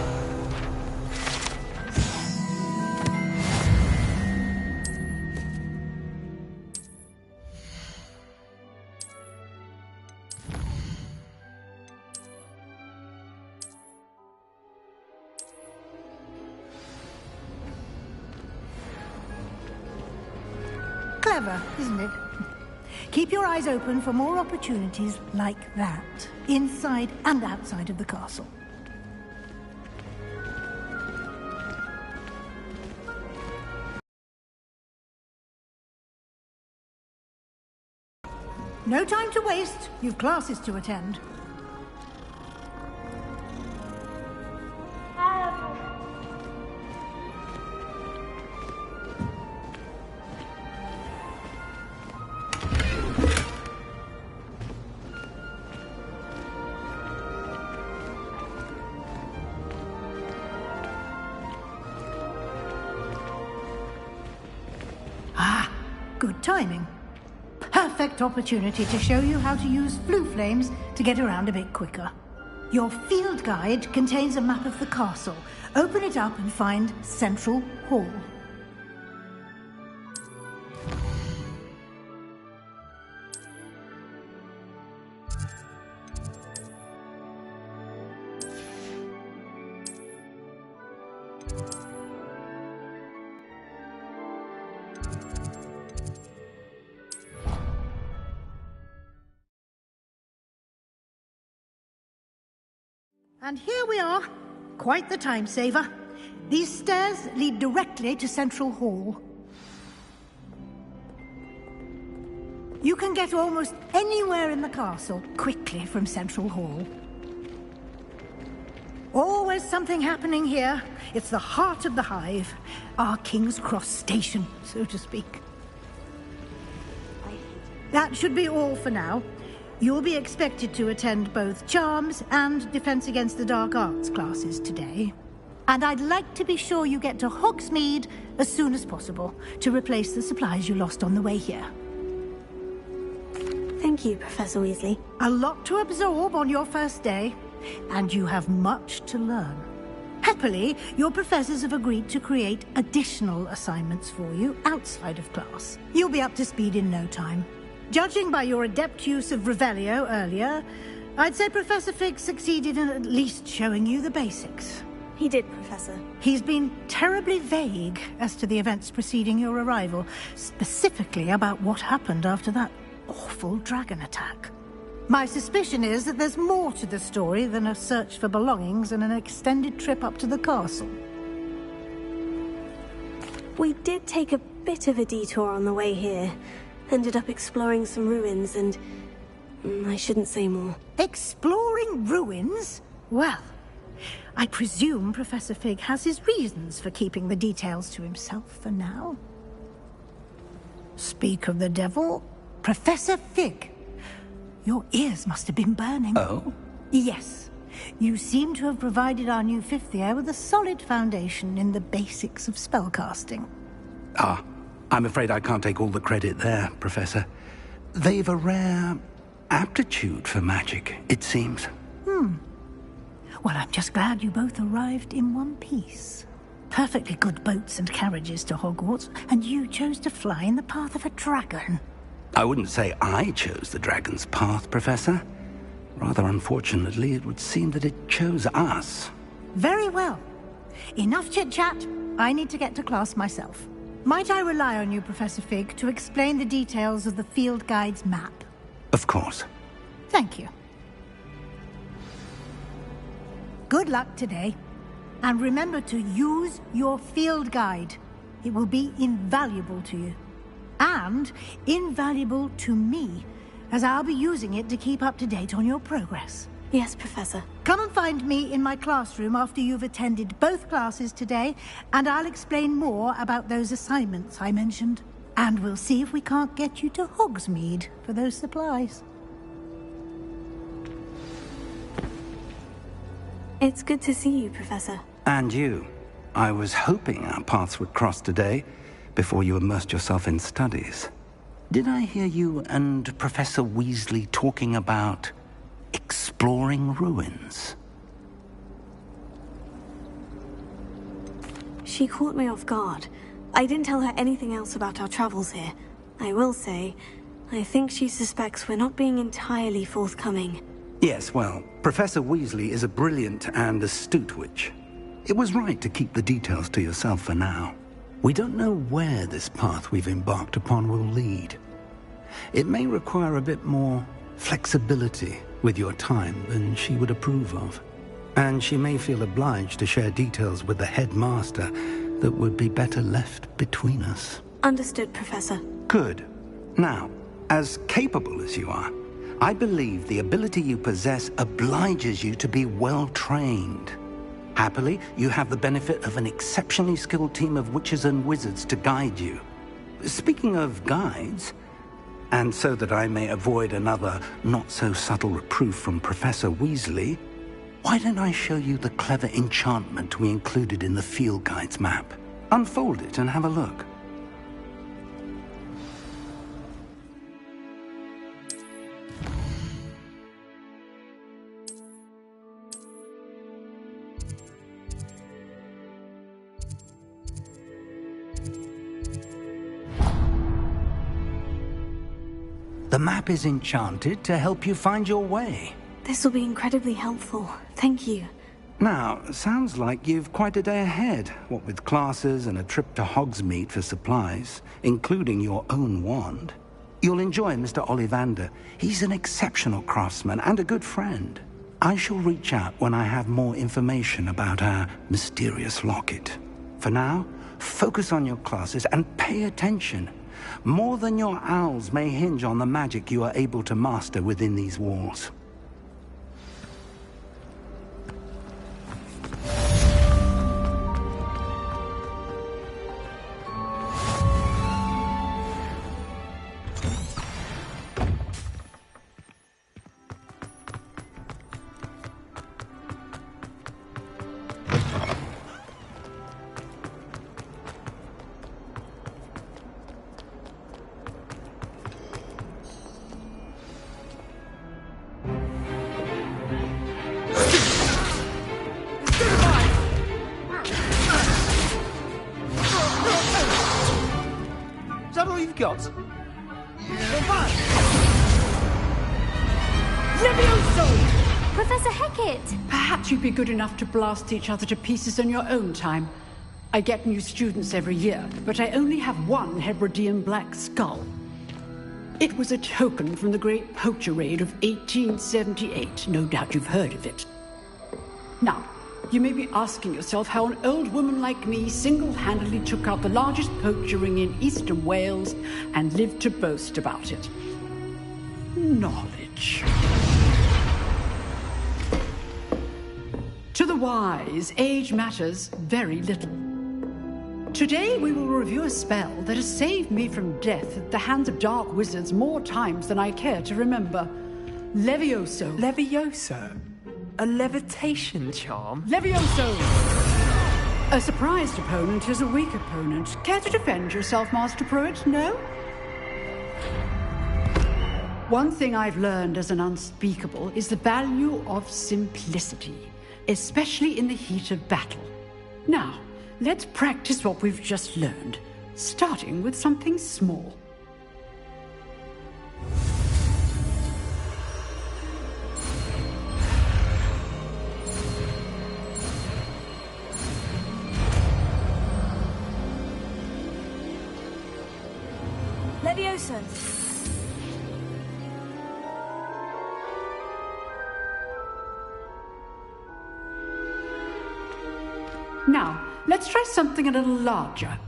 Speaker 9: Clever, isn't it? Keep your eyes open for more opportunities like that, inside and outside of the castle. No time to waste. You've classes to attend. Good timing. Perfect opportunity to show you how to use flue flames to get around a bit quicker. Your field guide contains a map of the castle. Open it up and find Central Hall. And here we are. Quite the time saver. These stairs lead directly to Central Hall. You can get almost anywhere in the castle quickly from Central Hall. Always something happening here. It's the heart of the hive. Our King's Cross station, so to speak. That should be all for now. You'll be expected to attend both Charms and Defense Against the Dark Arts classes today. And I'd like to be sure you get to Hogsmeade as soon as possible to replace the supplies you lost on the way here.
Speaker 1: Thank you, Professor Weasley.
Speaker 9: A lot to absorb on your first day, and you have much to learn. Happily, your professors have agreed to create additional assignments for you outside of class. You'll be up to speed in no time. Judging by your adept use of Revelio earlier, I'd say Professor Fig succeeded in at least showing you the basics.
Speaker 1: He did, Professor.
Speaker 9: He's been terribly vague as to the events preceding your arrival, specifically about what happened after that awful dragon attack. My suspicion is that there's more to the story than a search for belongings and an extended trip up to the castle.
Speaker 1: We did take a bit of a detour on the way here. Ended up exploring some ruins and... I shouldn't say more.
Speaker 9: Exploring ruins? Well, I presume Professor Fig has his reasons for keeping the details to himself for now. Speak of the devil, Professor Fig. Your ears must have been burning.
Speaker 2: Oh?
Speaker 9: Yes. You seem to have provided our new fifth year with a solid foundation in the basics of spellcasting.
Speaker 2: Ah, I'm afraid I can't take all the credit there, Professor. They've a rare aptitude for magic, it seems.
Speaker 9: Well, I'm just glad you both arrived in one piece. Perfectly good boats and carriages to Hogwarts, and you chose to fly in the path of a dragon.
Speaker 2: I wouldn't say I chose the dragon's path, Professor. Rather unfortunately, it would seem that it chose us.
Speaker 9: Very well. Enough chit-chat. I need to get to class myself. Might I rely on you, Professor Fig, to explain the details of the field guide's map?
Speaker 2: Of course.
Speaker 9: Thank you. Good luck today. And remember to use your field guide. It will be invaluable to you. And invaluable to me, as I'll be using it to keep up to date on your progress.
Speaker 1: Yes, Professor.
Speaker 9: Come and find me in my classroom after you've attended both classes today, and I'll explain more about those assignments I mentioned. And we'll see if we can't get you to Hogsmeade for those supplies.
Speaker 1: It's good to see you, Professor.
Speaker 2: And you. I was hoping our paths would cross today, before you immersed yourself in studies. Did I hear you and Professor Weasley talking about exploring ruins?
Speaker 1: She caught me off guard. I didn't tell her anything else about our travels here. I will say, I think she suspects we're not being entirely forthcoming.
Speaker 2: Yes, well, Professor Weasley is a brilliant and astute witch. It was right to keep the details to yourself for now. We don't know where this path we've embarked upon will lead. It may require a bit more flexibility with your time than she would approve of. And she may feel obliged to share details with the headmaster that would be better left between us.
Speaker 1: Understood, Professor.
Speaker 2: Good. Now, as capable as you are, I believe the ability you possess obliges you to be well-trained. Happily, you have the benefit of an exceptionally skilled team of witches and wizards to guide you. Speaking of guides, and so that I may avoid another not-so-subtle reproof from Professor Weasley, why don't I show you the clever enchantment we included in the field guide's map? Unfold it and have a look. The map is enchanted to help you find your way.
Speaker 1: This will be incredibly helpful. Thank you.
Speaker 2: Now, sounds like you've quite a day ahead, what with classes and a trip to Hogsmeade for supplies, including your own wand. You'll enjoy Mr. Ollivander. He's an exceptional craftsman and a good friend. I shall reach out when I have more information about our mysterious locket. For now, focus on your classes and pay attention. More than your owls may hinge on the magic you are able to master within these walls.
Speaker 12: Got.
Speaker 18: Professor Hecat!
Speaker 19: Perhaps you'd be good enough to blast each other to pieces in your own time. I get new students every year, but I only have one Hebridean black skull. It was a token from the Great Poacher Raid of 1878. No doubt you've heard of it. Now, you may be asking yourself how an old woman like me single-handedly took out the largest poacher ring in eastern Wales and lived to boast about it. Knowledge. To the wise, age matters very little. Today we will review a spell that has saved me from death at the hands of dark wizards more times than I care to remember. Levioso.
Speaker 12: Levioso?
Speaker 18: A levitation charm?
Speaker 19: Levioso! A surprised opponent is a weak opponent. Care to defend yourself, Master Pruitt? No? One thing I've learned as an unspeakable is the value of simplicity, especially in the heat of battle. Now, let's practice what we've just learned, starting with something small.
Speaker 1: Levioso.
Speaker 19: Now, let's try something a little larger.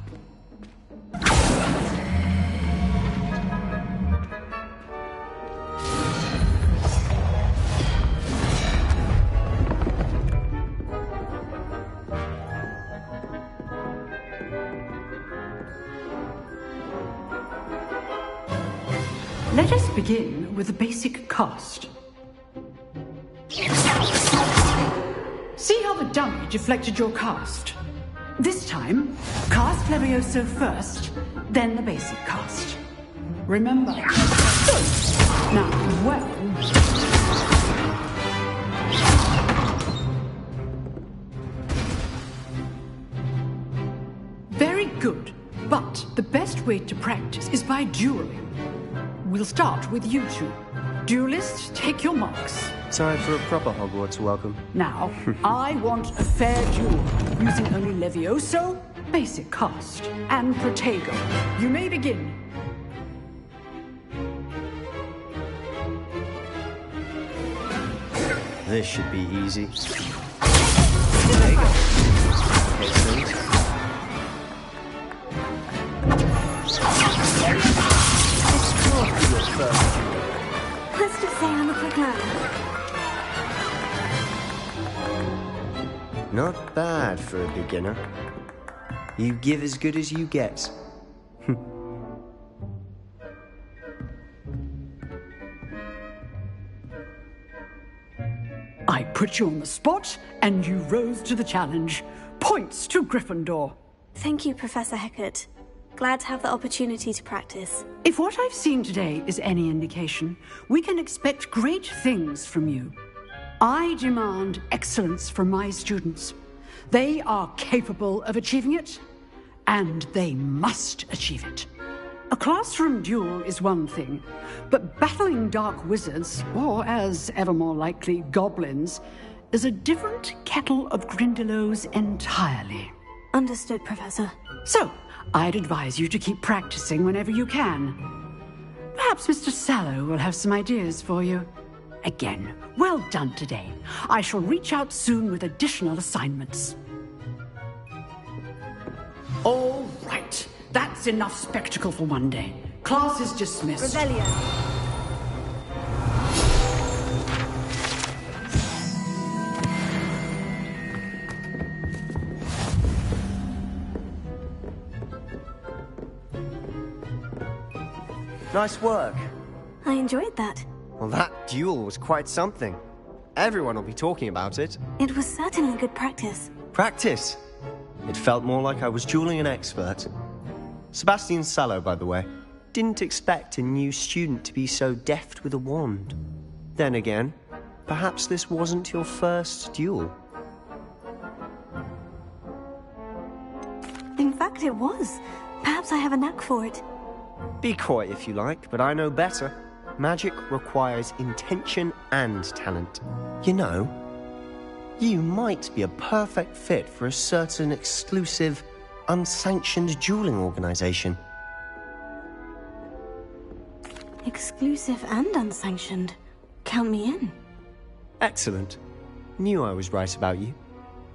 Speaker 19: Let us begin with the basic cast. See how the dummy deflected your cast? This time, cast Levioso first, then the basic cast. Remember. Good. Now, well. Very good. But the best way to practice is by dueling. We'll start with you two. Duelists, take your marks.
Speaker 20: Time for a proper Hogwarts welcome.
Speaker 19: Now, I want a fair duel, using only Levioso, basic cast, and Protego. You may begin.
Speaker 20: This should be easy. There you go. Okay, sweet.
Speaker 1: Let's just say I'm a quick learner.
Speaker 20: Not bad for a beginner. You give as good as you get.
Speaker 19: I put you on the spot, and you rose to the challenge. Points to Gryffindor.
Speaker 1: Thank you, Professor Hecat. Glad to have the opportunity to practice.
Speaker 19: If what I've seen today is any indication, we can expect great things from you. I demand excellence from my students. They are capable of achieving it, and they must achieve it. A classroom duel is one thing, but battling dark wizards, or as ever more likely, goblins, is a different kettle of Grindylows entirely.
Speaker 1: Understood, Professor.
Speaker 19: So, I'd advise you to keep practicing whenever you can. Perhaps Mr. Sallow will have some ideas for you. Again, well done today. I shall reach out soon with additional assignments. All right. That's enough spectacle for one day. Class is dismissed.
Speaker 1: Revelio.
Speaker 20: Nice work.
Speaker 1: I enjoyed that.
Speaker 20: Well, that duel was quite something. Everyone will be talking about it.
Speaker 1: It was certainly good practice.
Speaker 20: Practice? It felt more like I was dueling an expert. Sebastian Sallow, by the way. Didn't expect a new student to be so deft with a wand. Then again, perhaps this wasn't your first duel.
Speaker 1: In fact, it was. Perhaps I have a knack for it.
Speaker 20: Be coy if you like, but I know better. Magic requires intention and talent. You know, you might be a perfect fit for a certain exclusive, unsanctioned dueling organization.
Speaker 1: Exclusive and unsanctioned. Count me in.
Speaker 20: Excellent. Knew I was right about you.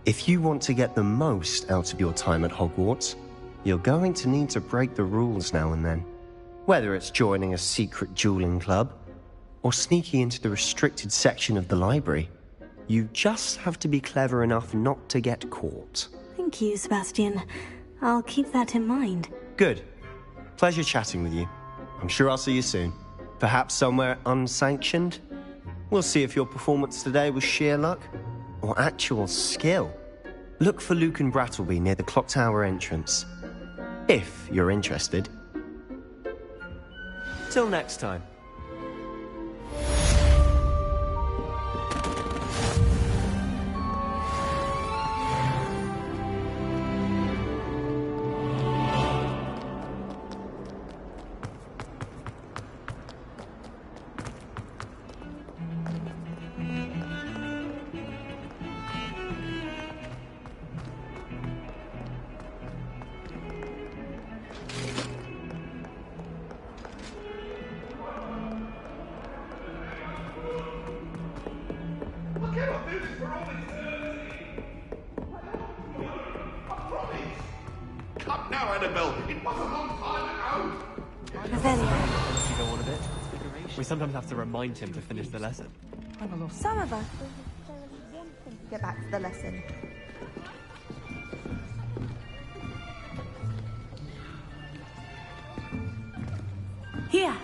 Speaker 20: If you want to get the most out of your time at Hogwarts, you're going to need to break the rules now and then. Whether it's joining a secret dueling club, or sneaking into the restricted section of the library, you just have to be clever enough not to get caught.
Speaker 1: Thank you, Sebastian. I'll keep that in mind.
Speaker 20: Good. Pleasure chatting with you. I'm sure I'll see you soon. Perhaps somewhere unsanctioned? We'll see if your performance today was sheer luck or actual skill. Look for Luke and Brattleby near the clock tower entrance, if you're interested. Till next time.
Speaker 21: Come now, Annabelle. It was a long time ago.
Speaker 18: You go on a bit. We sometimes have to remind him to finish the lesson.
Speaker 22: Some of us get back to the lesson.
Speaker 17: Here.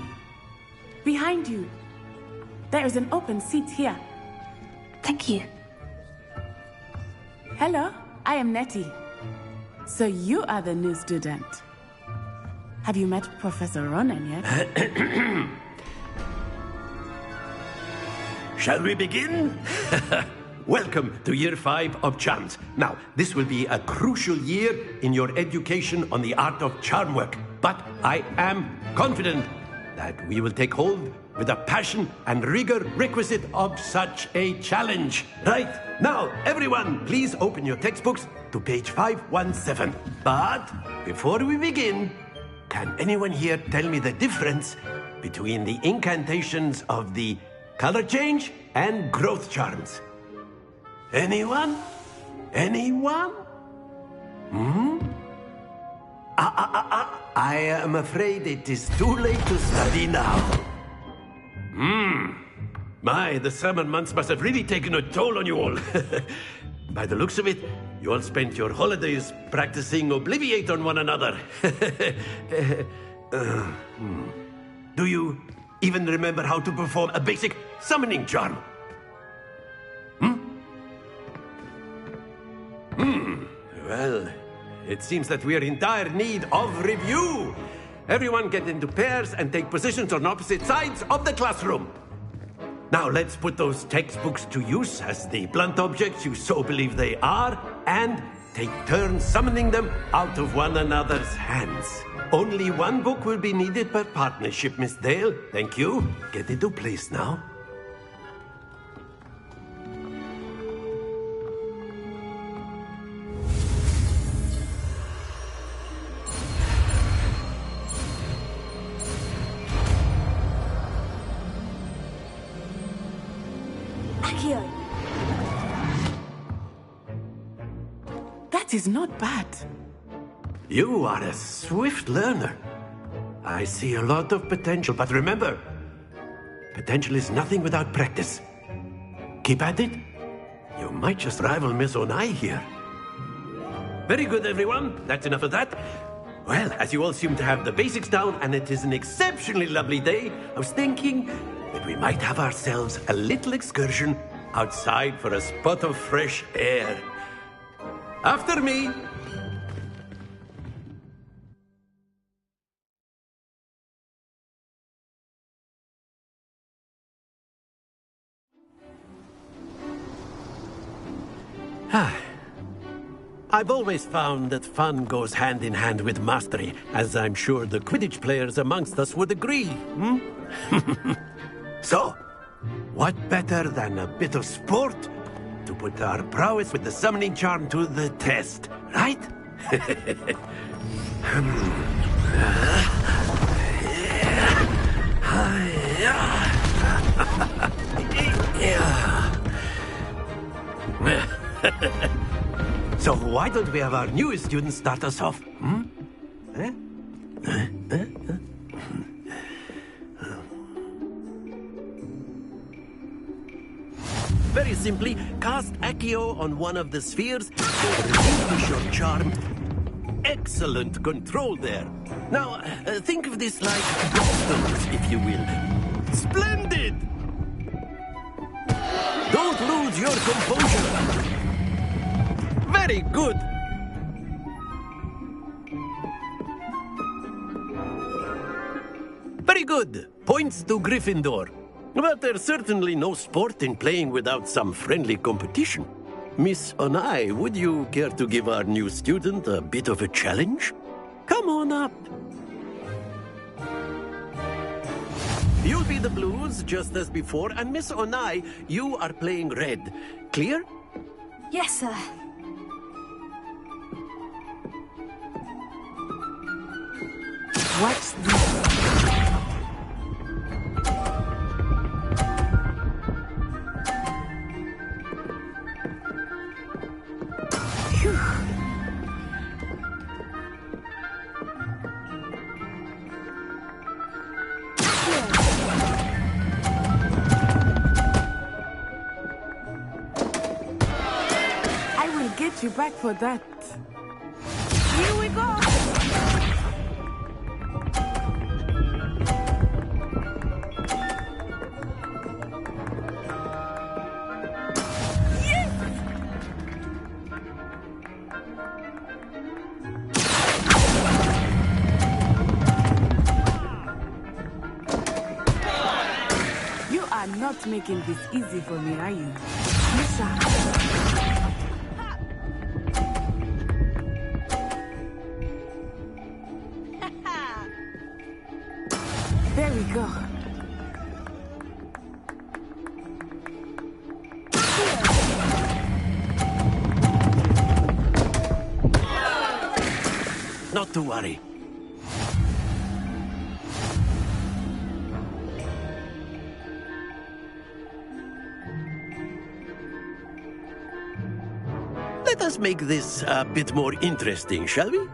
Speaker 17: Behind you. There is an open seat here.
Speaker 1: Thank you.
Speaker 17: Hello, I am Nettie. So you are the new student. Have you met Professor Ronan yet?
Speaker 5: Shall we begin? Welcome to Year 5 of Charms. Now, this will be a crucial year in your education on the art of charm work. But I am confident that we will take hold with the passion and rigor requisite of such a challenge. Right, now, everyone, please open your textbooks to page 517. But before we begin, can anyone here tell me the difference between the incantations of the color change and growth charms? Anyone? Anyone? I am afraid it is too late to study now. My, the summer months must have really taken a toll on you all. By the looks of it, you all spent your holidays practicing Obliviate on one another. Do you even remember how to perform a basic summoning charm? Well, it seems that we are in dire need of review. Everyone get into pairs and take positions on opposite sides of the classroom. Now let's put those textbooks to use as the blunt objects you so believe they are, and take turns summoning them out of one another's hands. Only one book will be needed per partnership, Miss Dale. Thank you. Get into place now.
Speaker 17: That is not bad.
Speaker 5: You are a swift learner. I see a lot of potential, but remember, potential is nothing without practice. Keep at it. You might just rival Miss Onai here. Very good, everyone. That's enough of that. Well, as you all seem to have the basics down, and it is an exceptionally lovely day, I was thinking that we might have ourselves a little excursion outside for a spot of fresh air. After me. I've always found that fun goes hand in hand with mastery, as I'm sure the Quidditch players amongst us would agree. So, what better than a bit of sport to put our prowess with the summoning charm to the test, right? So why don't we have our newest student start us off? Very simply, cast Accio on one of the spheres to relinquish your charm. Excellent control there. Now, think of this like pistols, if you will. Splendid! Don't lose your composure. Very good. Very good. Points to Gryffindor. But there's certainly no sport in playing without some friendly competition. Miss Onai, would you care to give our new student a bit of a challenge? Come on up. You'll be the blues, just as before, and Miss Onai, you are playing red. Clear?
Speaker 1: Yes, sir.
Speaker 17: What's this? You back for that. Here we go. Yes! You are not making this easy for me, are you? Misha. There we go.
Speaker 5: Not to worry. Let us make this a bit more interesting, shall we?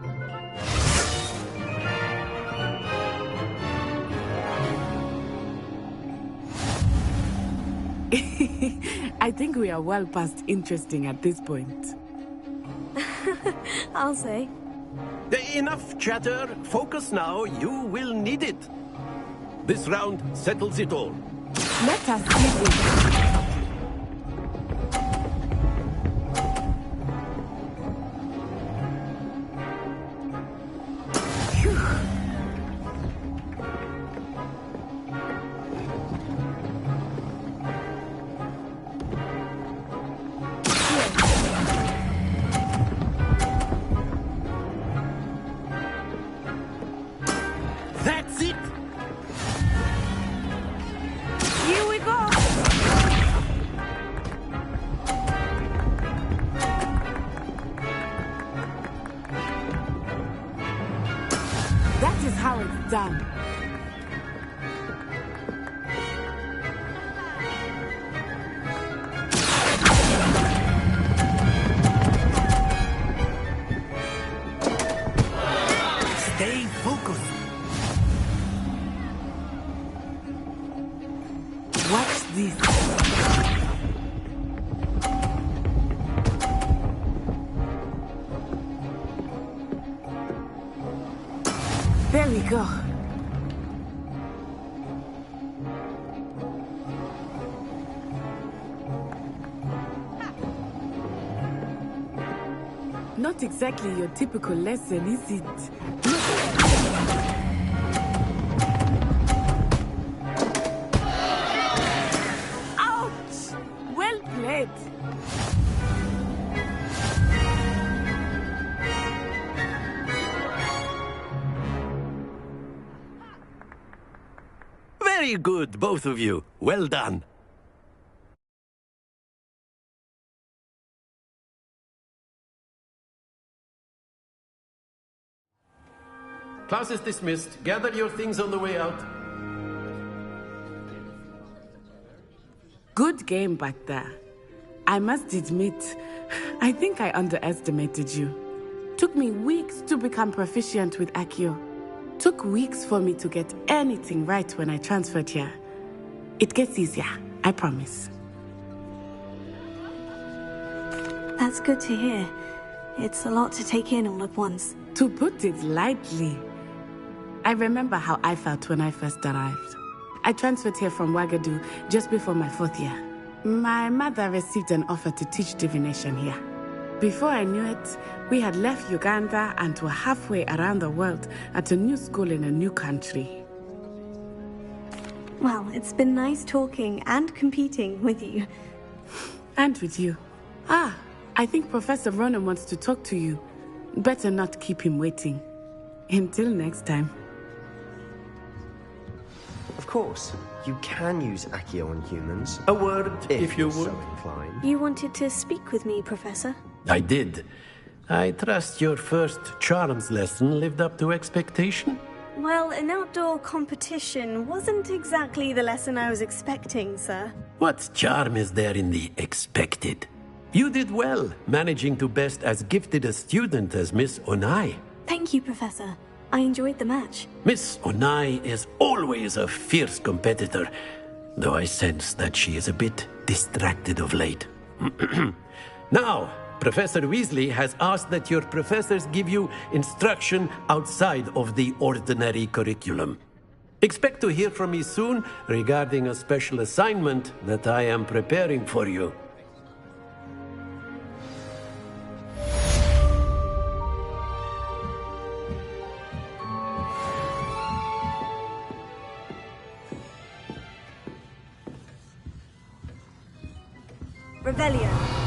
Speaker 17: I think we are well past interesting at this point.
Speaker 1: I'll say.
Speaker 5: Enough chatter. Focus now. You will need it. This round settles it all.
Speaker 17: Let us see this.
Speaker 5: That's it!
Speaker 17: Here we go! That is how it's done.
Speaker 5: Stay focused.
Speaker 17: Watch this. There we go. Not exactly your typical lesson, is it? Ouch! Well played.
Speaker 5: Very good, both of you. Well done. Class is dismissed. Gather your things on the way out.
Speaker 17: Good game back there. I must admit, I think I underestimated you. Took me weeks to become proficient with Accio. Took weeks for me to get anything right when I transferred here. It gets easier, I promise.
Speaker 1: That's good to hear. It's a lot to take in all at once.
Speaker 17: To put it lightly, I remember how I felt when I first arrived. I transferred here from Wagadu just before my 4th year. My mother received an offer to teach divination here. Before I knew it, we had left Uganda and were halfway around the world at a new school in a new country.
Speaker 1: Well, it's been nice talking and competing with you.
Speaker 17: And with you. Ah, I think Professor Ronan wants to talk to you. Better not keep him waiting. Until next time.
Speaker 20: Of course, you can use Accio on humans.
Speaker 5: A word, if you
Speaker 20: you're
Speaker 5: would.
Speaker 20: so inclined.
Speaker 1: You wanted to speak with me, Professor?
Speaker 5: I did. I trust your first charms lesson lived up to expectation?
Speaker 1: Well, an outdoor competition wasn't exactly the lesson I was expecting, sir.
Speaker 5: What charm is there in the expected? You did well, managing to best as gifted a student as Miss Onai.
Speaker 1: Thank you, Professor. I enjoyed the match.
Speaker 5: Miss Onai is always a fierce competitor, though I sense that she is a bit distracted of late. Now, Professor Weasley has asked that your professors give you instruction outside of the ordinary curriculum. Expect to hear from me soon regarding a special assignment that I am preparing for you.
Speaker 1: Revelio.